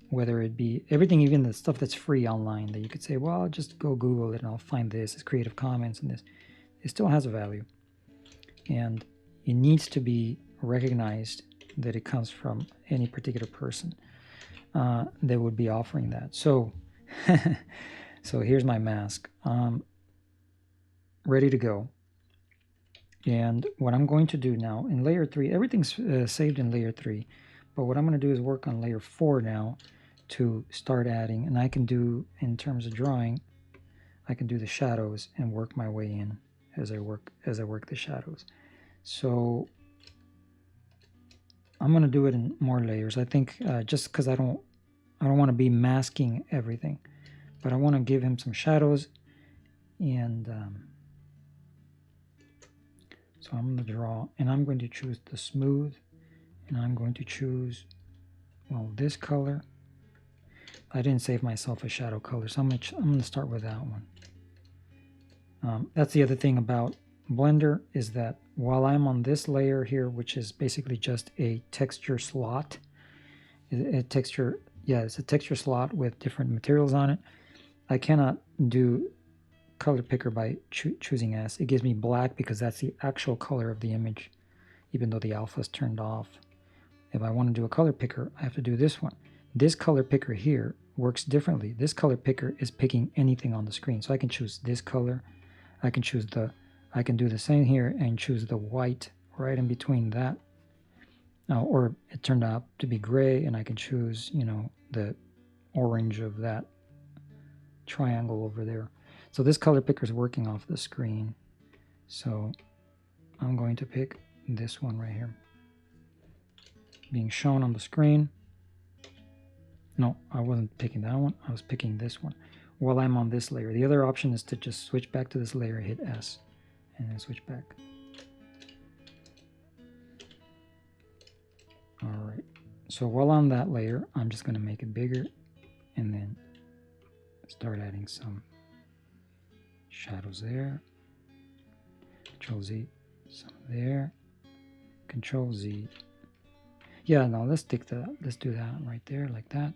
Whether it be everything, even the stuff that's free online that you could say, well, I'll just go Google it and I'll find this, it's Creative Commons and this, it still has a value. And it needs to be recognized that it comes from any particular person that would be offering that. So, so here's my mask, ready to go. And what I'm going to do now in layer 3, everything's saved in layer 3, but what I'm going to do is work on layer 4 now to start adding, and I can do, in terms of drawing, I can do the shadows and work my way in as I work the shadows. So I'm going to do it in more layers. I think just because I don't want to be masking everything, but I want to give him some shadows. And so I'm going to draw, and I'm going to choose the smooth, and I'm going to choose, well, this color. I didn't save myself a shadow color, so I'm going to start with that one. That's the other thing about Blender, is that while I'm on this layer here, which is basically just a texture slot, it's a texture slot with different materials on it, I cannot do color picker by choosing S. It gives me black because that's the actual color of the image, even though the alpha is turned off. If I want to do a color picker, I have to do this one. This color picker here works differently. This color picker is picking anything on the screen. So I can choose this color. I can do the same here and choose the white right in between that. Or it turned out to be gray, and I can choose, you know, the orange of that triangle over there. So this color picker is working off the screen. So I'm going to pick this one right here, being shown on the screen. No, I wasn't picking that one. I was picking this one while I'm on this layer. The other option is to just switch back to this layer, hit S, and then switch back. All right. So while on that layer, I'm just going to make it bigger and then start adding some shadows there. Control Z, some there. Control Z. Yeah, no, let's do that right there, like that.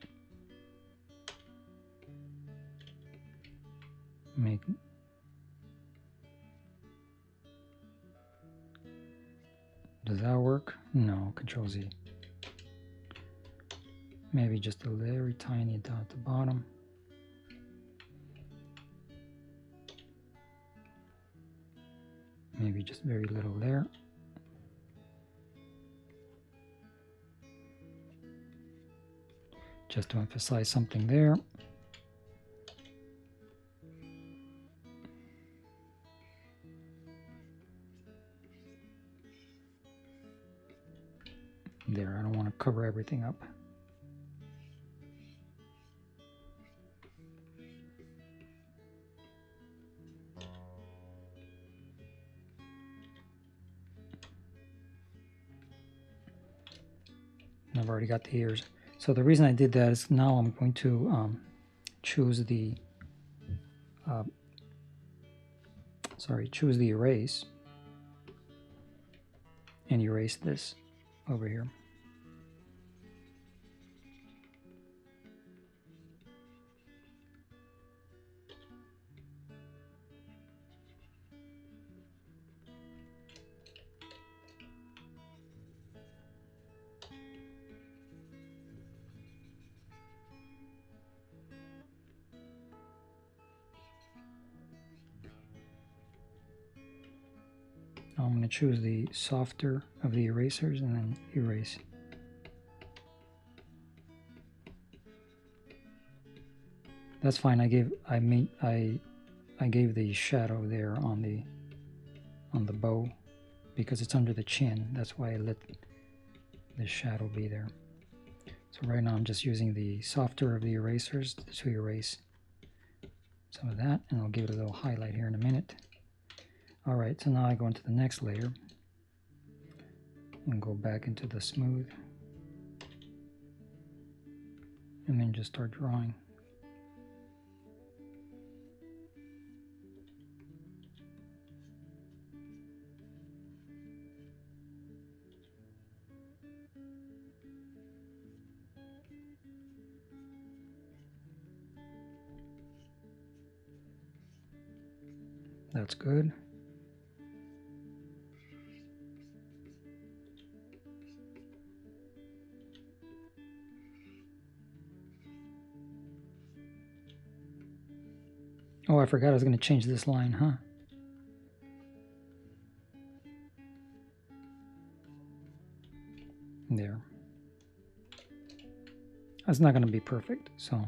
Does that work? No, Control Z. Maybe just a very tiny dot at the bottom. Maybe just very little there. Just to emphasize something there. There, I don't want to cover everything up. I've already got the ears. So the reason I did that is now I'm going to choose the erase and erase this over here. I'm going to choose the softer of the erasers and then erase. That's fine. I gave the shadow there on the bow because it's under the chin. That's why I let the shadow be there. So right now I'm just using the softer of the erasers to erase some of that, and I'll give it a little highlight here in a minute. All right, so now I go into the next layer and go back into the smooth, and then just start drawing. That's good. Oh, I forgot I was going to change this line, huh? There. That's not going to be perfect, so.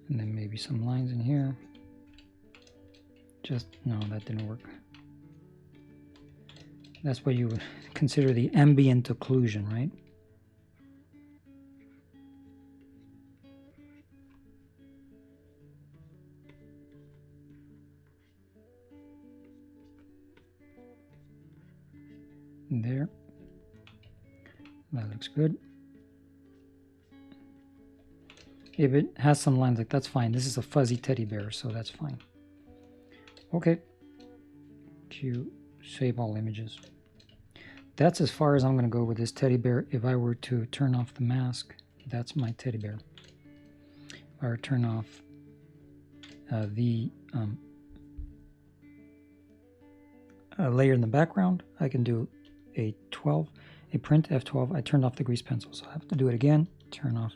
And then maybe some lines in here. Just, no, that didn't work. That's what you would consider the ambient occlusion, right? There. That looks good. If it has some lines, like that's fine. This is a fuzzy teddy bear, so that's fine. Okay. Q, save all images. That's as far as I'm going to go with this teddy bear. If I were to turn off the mask, that's my teddy bear. If I were to turn off the layer in the background, I can do a print F12. I turned off the grease pencil, so I have to do it again. Turn off,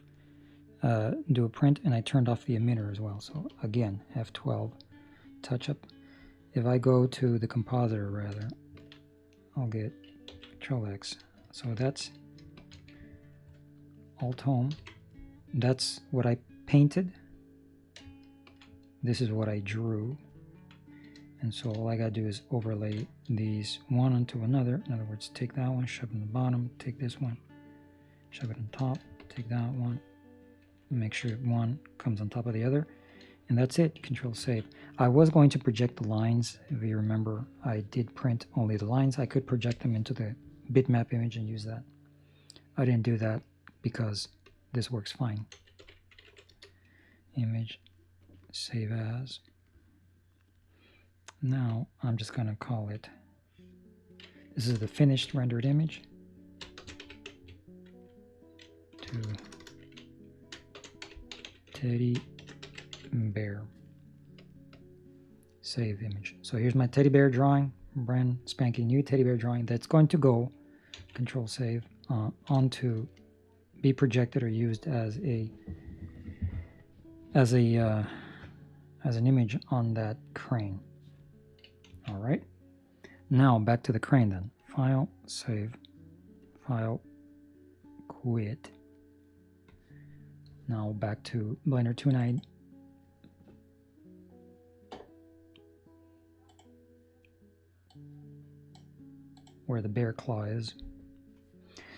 do a print, and I turned off the emitter as well. So again, F12, touch up. If I go to the compositor, rather, I'll get Control X. So that's Alt Home. That's what I painted. This is what I drew. And so all I gotta do is overlay these one onto another. In other words, take that one, shove it in the bottom, take this one, shove it on top, take that one, make sure one comes on top of the other, and that's it. Control save. I was going to project the lines. If you remember, I did print only the lines. I could project them into the bitmap image and use that. I didn't do that because this works fine. Image, save as. Now I'm just going to call it, this is the finished rendered image, to teddy bear. Save image. So here's my teddy bear drawing, brand spanking new teddy bear drawing that's going to go, Control save, onto be projected or used as an image on that crane. All right. Now back to the crane then. File, save, file, quit. Now back to Blender 2.9. Where the bear claw is.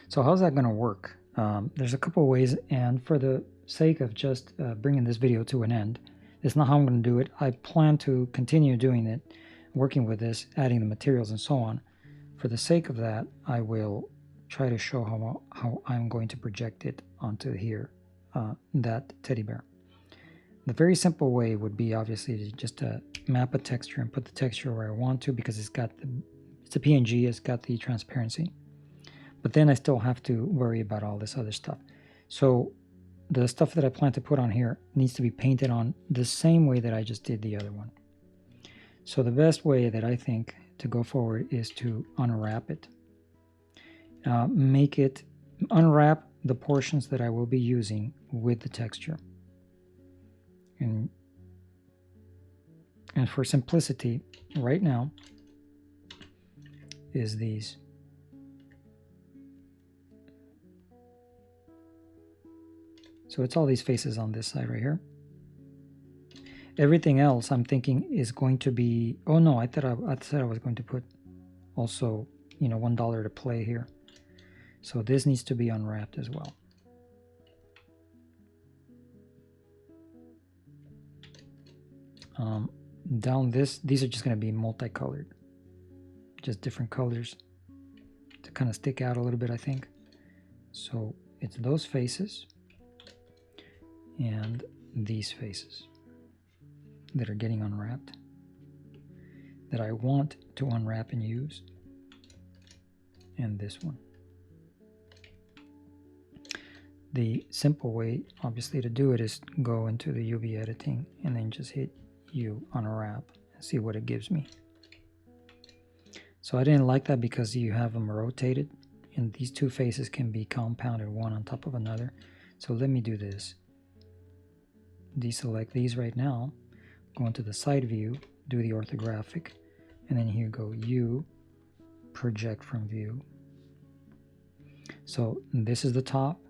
So how's that going to work? There's a couple of ways, and for the sake of just bringing this video to an end, it's not how I'm going to do it. I plan to continue doing it, working with this, adding the materials and so on. For the sake of that, I will try to show how I'm going to project it onto here, that teddy bear. The very simple way would be obviously to just map a texture and put the texture where I want to, because it's a PNG, it's got the transparency. But then I still have to worry about all this other stuff. So the stuff that I plan to put on here needs to be painted on the same way that I just did the other one. So the best way that I think to go forward is to unwrap it. Unwrap the portions that I will be using with the texture. And for simplicity, right now, is these. So it's all these faces on this side right here. Everything else I'm thinking is going to be, oh no, I said I was going to put also, you know, $1 to play here. So this needs to be unwrapped as well. Down these are just going to be multicolored, just different colors to kind of stick out a little bit, I think. So it's those faces and these faces that are getting unwrapped that I want to unwrap and use, and this one. The simple way, obviously, to do it is go into the UV editing and then just hit U, unwrap, and see what it gives me. So I didn't like that because you have them rotated, and these two faces can be compounded one on top of another. So let me do this. Deselect these right now, go into the side view, do the orthographic, and then here go U, project from view. So this is the top,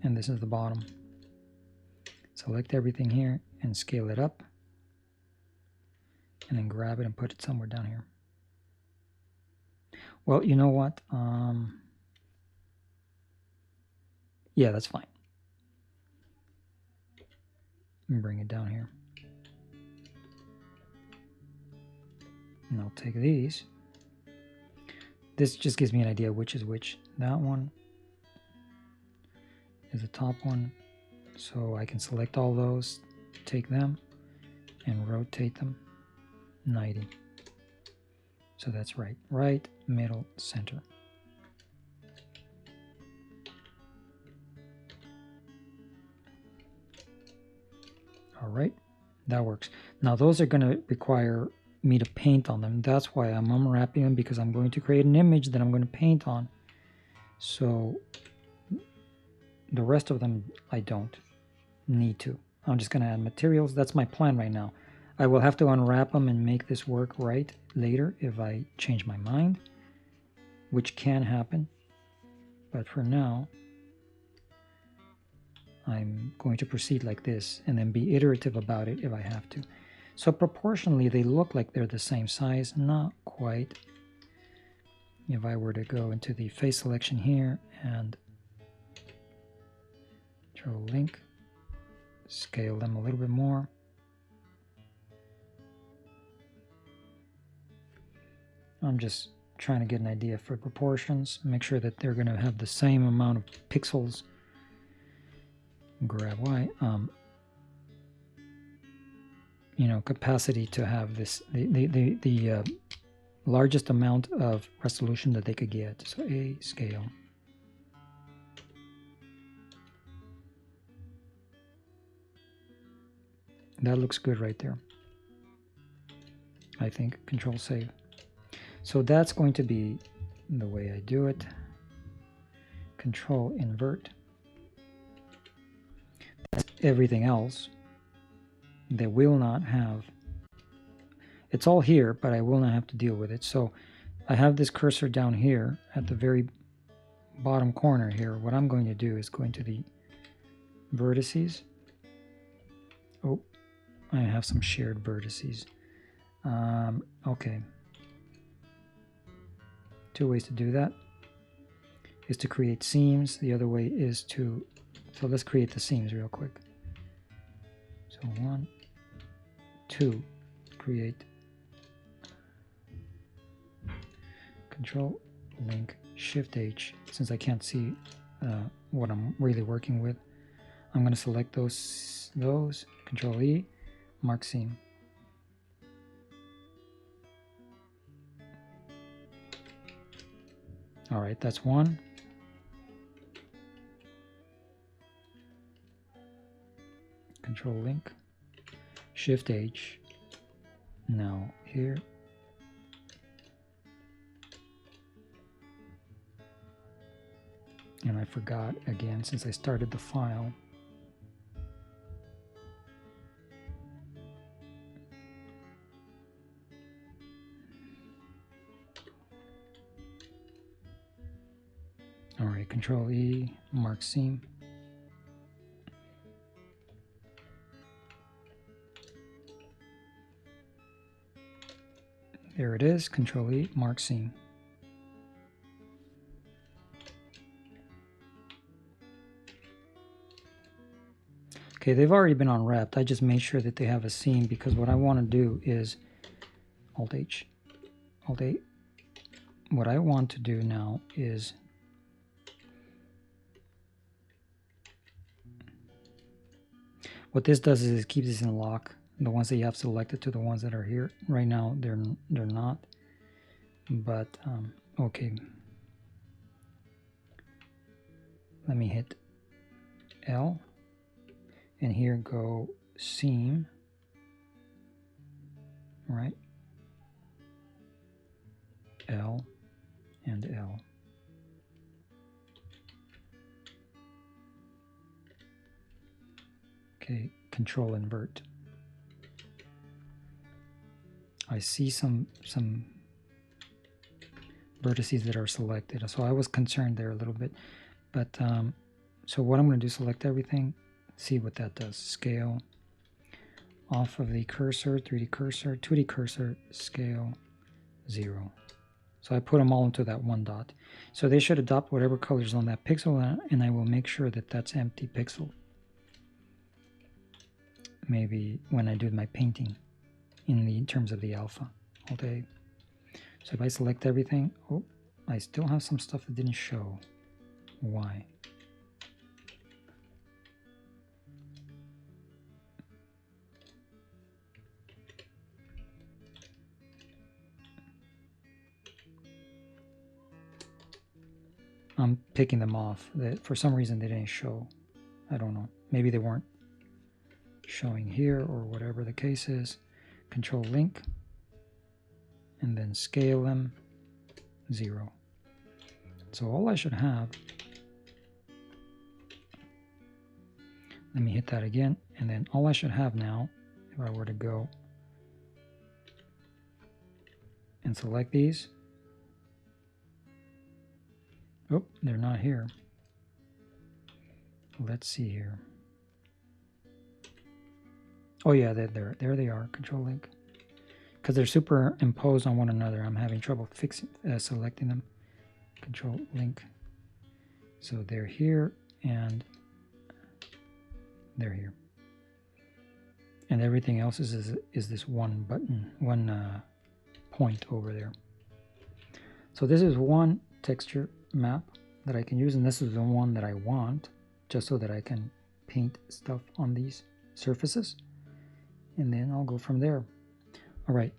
and this is the bottom. Select everything here and scale it up, and then grab it and put it somewhere down here. Well, you know what? Yeah, that's fine. And bring it down here. And I'll take these. This just gives me an idea which is which. That one is the top one. So I can select all those, take them, and rotate them 90. So that's right. Right, middle, center. All right, that works. Now those are going to require me to paint on them. That's why I'm unwrapping them, because I'm going to create an image that I'm going to paint on. So the rest of them I don't need to. I'm just going to add materials. That's my plan right now. I will have to unwrap them and make this work right later if I change my mind, which can happen. But for now, I'm going to proceed like this and then be iterative about it if I have to. So proportionally, they look like they're the same size. Not quite. If I were to go into the face selection here and Control Link, scale them a little bit more. I'm just trying to get an idea for proportions. Make sure that they're going to have the same amount of pixels. Grab Y. You know, capacity to have this the largest amount of resolution that they could get. So A, scale. That looks good right there. I think. Control Save. So that's going to be the way I do it. Control Invert. That's everything else. They will not have. It's all here, but I will not have to deal with it. So I have this cursor down here at the very bottom corner here. What I'm going to do is go into the vertices. Oh, I have some shared vertices. Okay. Two ways to do that is to create seams. The other way is to, so let's create the seams real quick. So 1, 2, create, Control, Link, Shift H. Since I can't see what I'm really working with, I'm going to select those, Control E, mark seam. All right, that's one. Control Link, Shift H. Now here. And I forgot again since I started the file. All right, Control E, mark seam. There it is, Control E, mark seam. Okay, they've already been unwrapped. I just made sure that they have a seam because what I want to do is Alt H, Alt A. What I want to do now is what this does is it keeps this in lock. The ones that you have selected to the ones that are here. Right now they're not. But okay. Let me hit L. And here go seam, right? L and L. Okay, Control invert. I see some vertices that are selected, so I was concerned there a little bit. But so what I'm going to do, select everything. See what that does. Scale off of the cursor, 3D cursor, 2D cursor, scale 0. So I put them all into that one dot. So they should adopt whatever colors on that pixel, and I will make sure that that's empty pixel. Maybe when I do my painting in terms of the alpha. Okay. So if I select everything, oh, I still have some stuff that didn't show. Why? I'm picking them off. For some reason they didn't show. I don't know. Maybe they weren't showing here or whatever the case is. Control link and then scale them 0. So all I should have, let me hit that again, and then all I should have now, if I were to go and select these, oh, they're not here. Let's see here. Oh yeah, there they are, Control link. Because they're superimposed on one another, I'm having trouble selecting them. Control link. So they're here and they're here. And everything else is this one button, one point over there. So this is one texture map that I can use, and this is the one that I want, just so that I can paint stuff on these surfaces. And then I'll go from there. All right,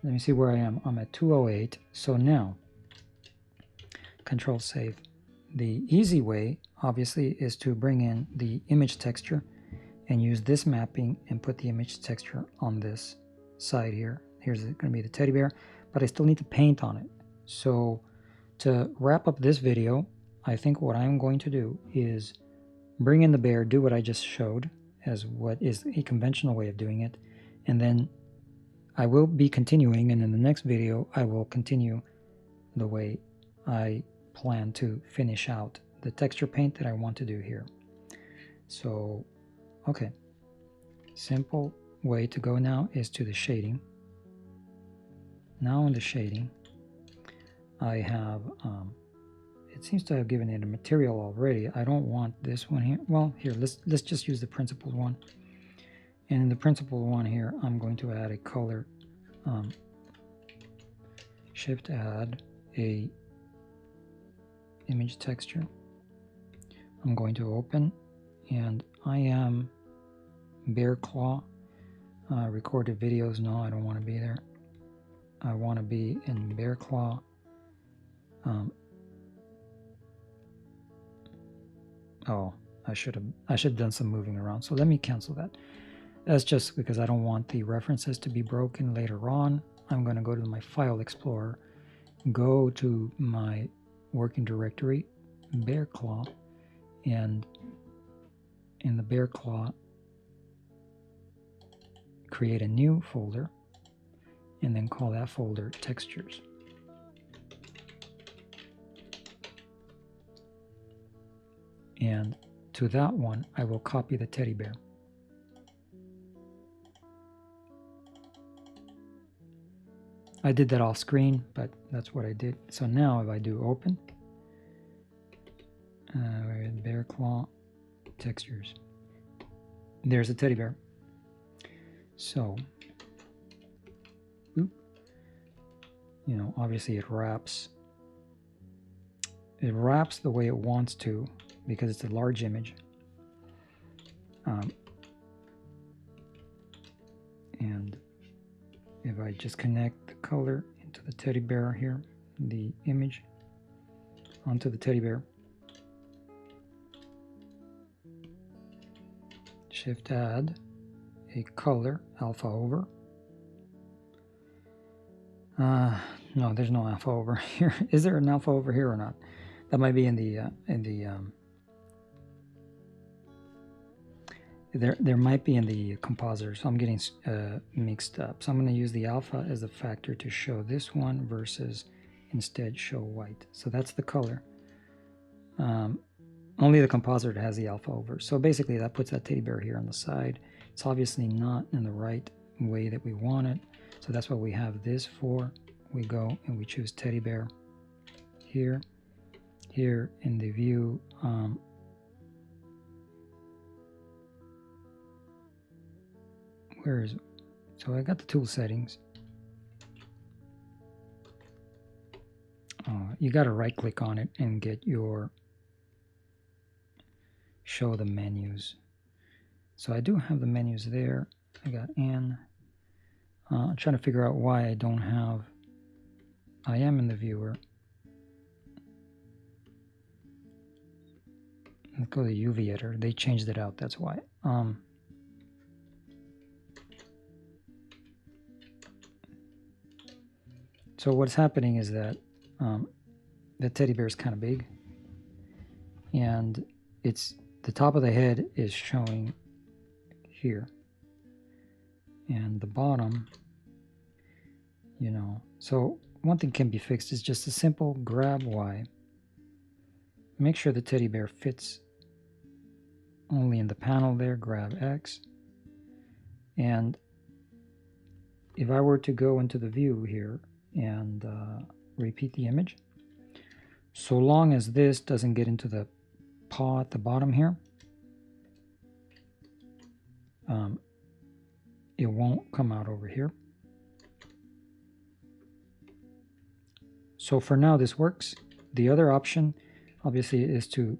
let me see where I am. I'm at 208. So now, Control save. The easy way, obviously, is to bring in the image texture and use this mapping and put the image texture on this side here. Here's going to be the teddy bear, but I still need to paint on it. So to wrap up this video, I think what I'm going to do is bring in the bear, do what I just showed as what is a conventional way of doing it, and then I will be continuing, and in the next video I will continue the way I plan to finish out the texture paint that I want to do here. So okay, simple way to go now is to the shading. Now in the shading I have it seems to have given it a material already. I don't want this one here. Well, here, let's just use the principled one. And in the principled one here, I'm going to add a color. Shift add a image texture. I'm going to open, and I am Bear Claw. Recorded videos, no, I don't want to be there. I want to be in Bear Claw. Oh, I should have done some moving around. So let me cancel that. That's just because I don't want the references to be broken later on. I'm going to go to my File Explorer, go to my working directory, Bear Claw, and in the Bear Claw, create a new folder, and then call that folder Textures. And to that one, I will copy the teddy bear. I did that off screen, but that's what I did. So now if I do open, bear claw textures, there's a teddy bear. So, you know, obviously it wraps the way it wants to because it's a large image. And if I just connect the color into the teddy bear here, the image onto the teddy bear, shift add a color alpha over. No, there's no alpha over here. Is there an alpha over here or not? That might be in the there might be in the compositor, so I'm getting mixed up. So I'm going to use the alpha as a factor to show this one versus instead show white. So that's the color. Only the compositor has the alpha over. So basically that puts that teddy bear here on the side. It's obviously not in the right way that we want it. So that's what we have this for. We go and we choose teddy bear here. Here in the view, where is it? So I got the tool settings. You got to right click on it and get your show the menus. So I do have the menus there. I got N. I'm trying to figure out why I don't have. I am in the viewer. Let's go to Uviator. They changed it out. That's why. So what's happening is that the teddy bear is kind of big, and it's the top of the head is showing here, and the bottom, you know. So one thing can be fixed is just a simple grab Y. Make sure the teddy bear fits only in the panel there. Grab X, and if I were to go into the view here and repeat the image, so long as this doesn't get into the paw at the bottom here, it won't come out over here. So for now this works. The other option obviously is to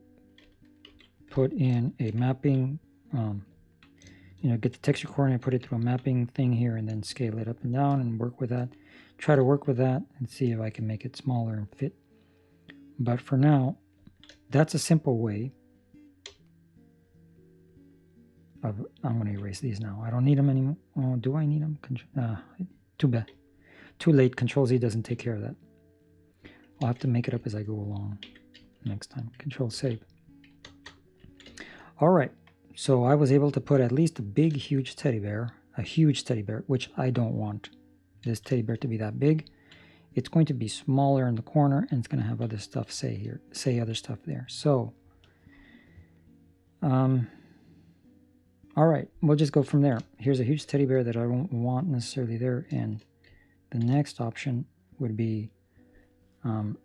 put in a mapping, you know, get the texture coordinate, put it through a mapping thing here, and then scale it up and down and work with that. Try to work with that and see if I can make it smaller and fit. But for now, that's a simple way of, I'm going to erase these now. I don't need them anymore. Oh, do I need them? Too bad. Too late. Control Z doesn't take care of that. I'll have to make it up as I go along next time. Control save. All right. So I was able to put at least a big, huge teddy bear, which I don't want this teddy bear to be that big. It's going to be smaller in the corner, and it's going to have other stuff say other stuff there. So, all right, we'll just go from there. Here's a huge teddy bear that I don't want necessarily there, and the next option would be, I'm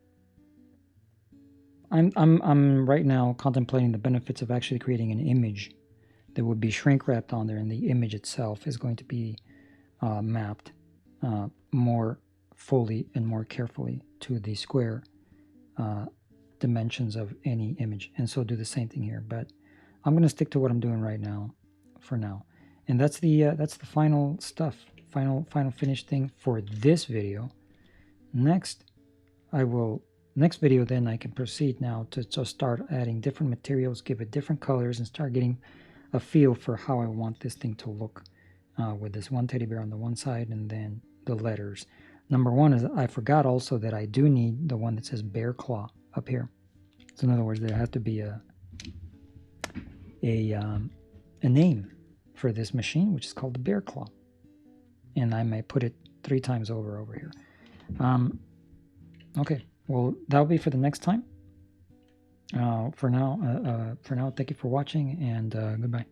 right now contemplating the benefits of actually creating an image that would be shrink wrapped on there, and the image itself is going to be mapped more fully and more carefully to the square dimensions of any image, and so do the same thing here. But I'm going to stick to what I'm doing right now for now, and that's the final stuff, final finished thing for this video. Next video, then I can proceed now to just start adding different materials, give it different colors, and start getting a feel for how I want this thing to look with this one teddy bear on the one side, and then the letters. Number one is I forgot also that I do need the one that says bear claw up here. So in other words, there has to be a name for this machine, which is called the bear claw, and I might put it 3 times over here. Okay, well, that'll be for the next time. For now, thank you for watching, and goodbye.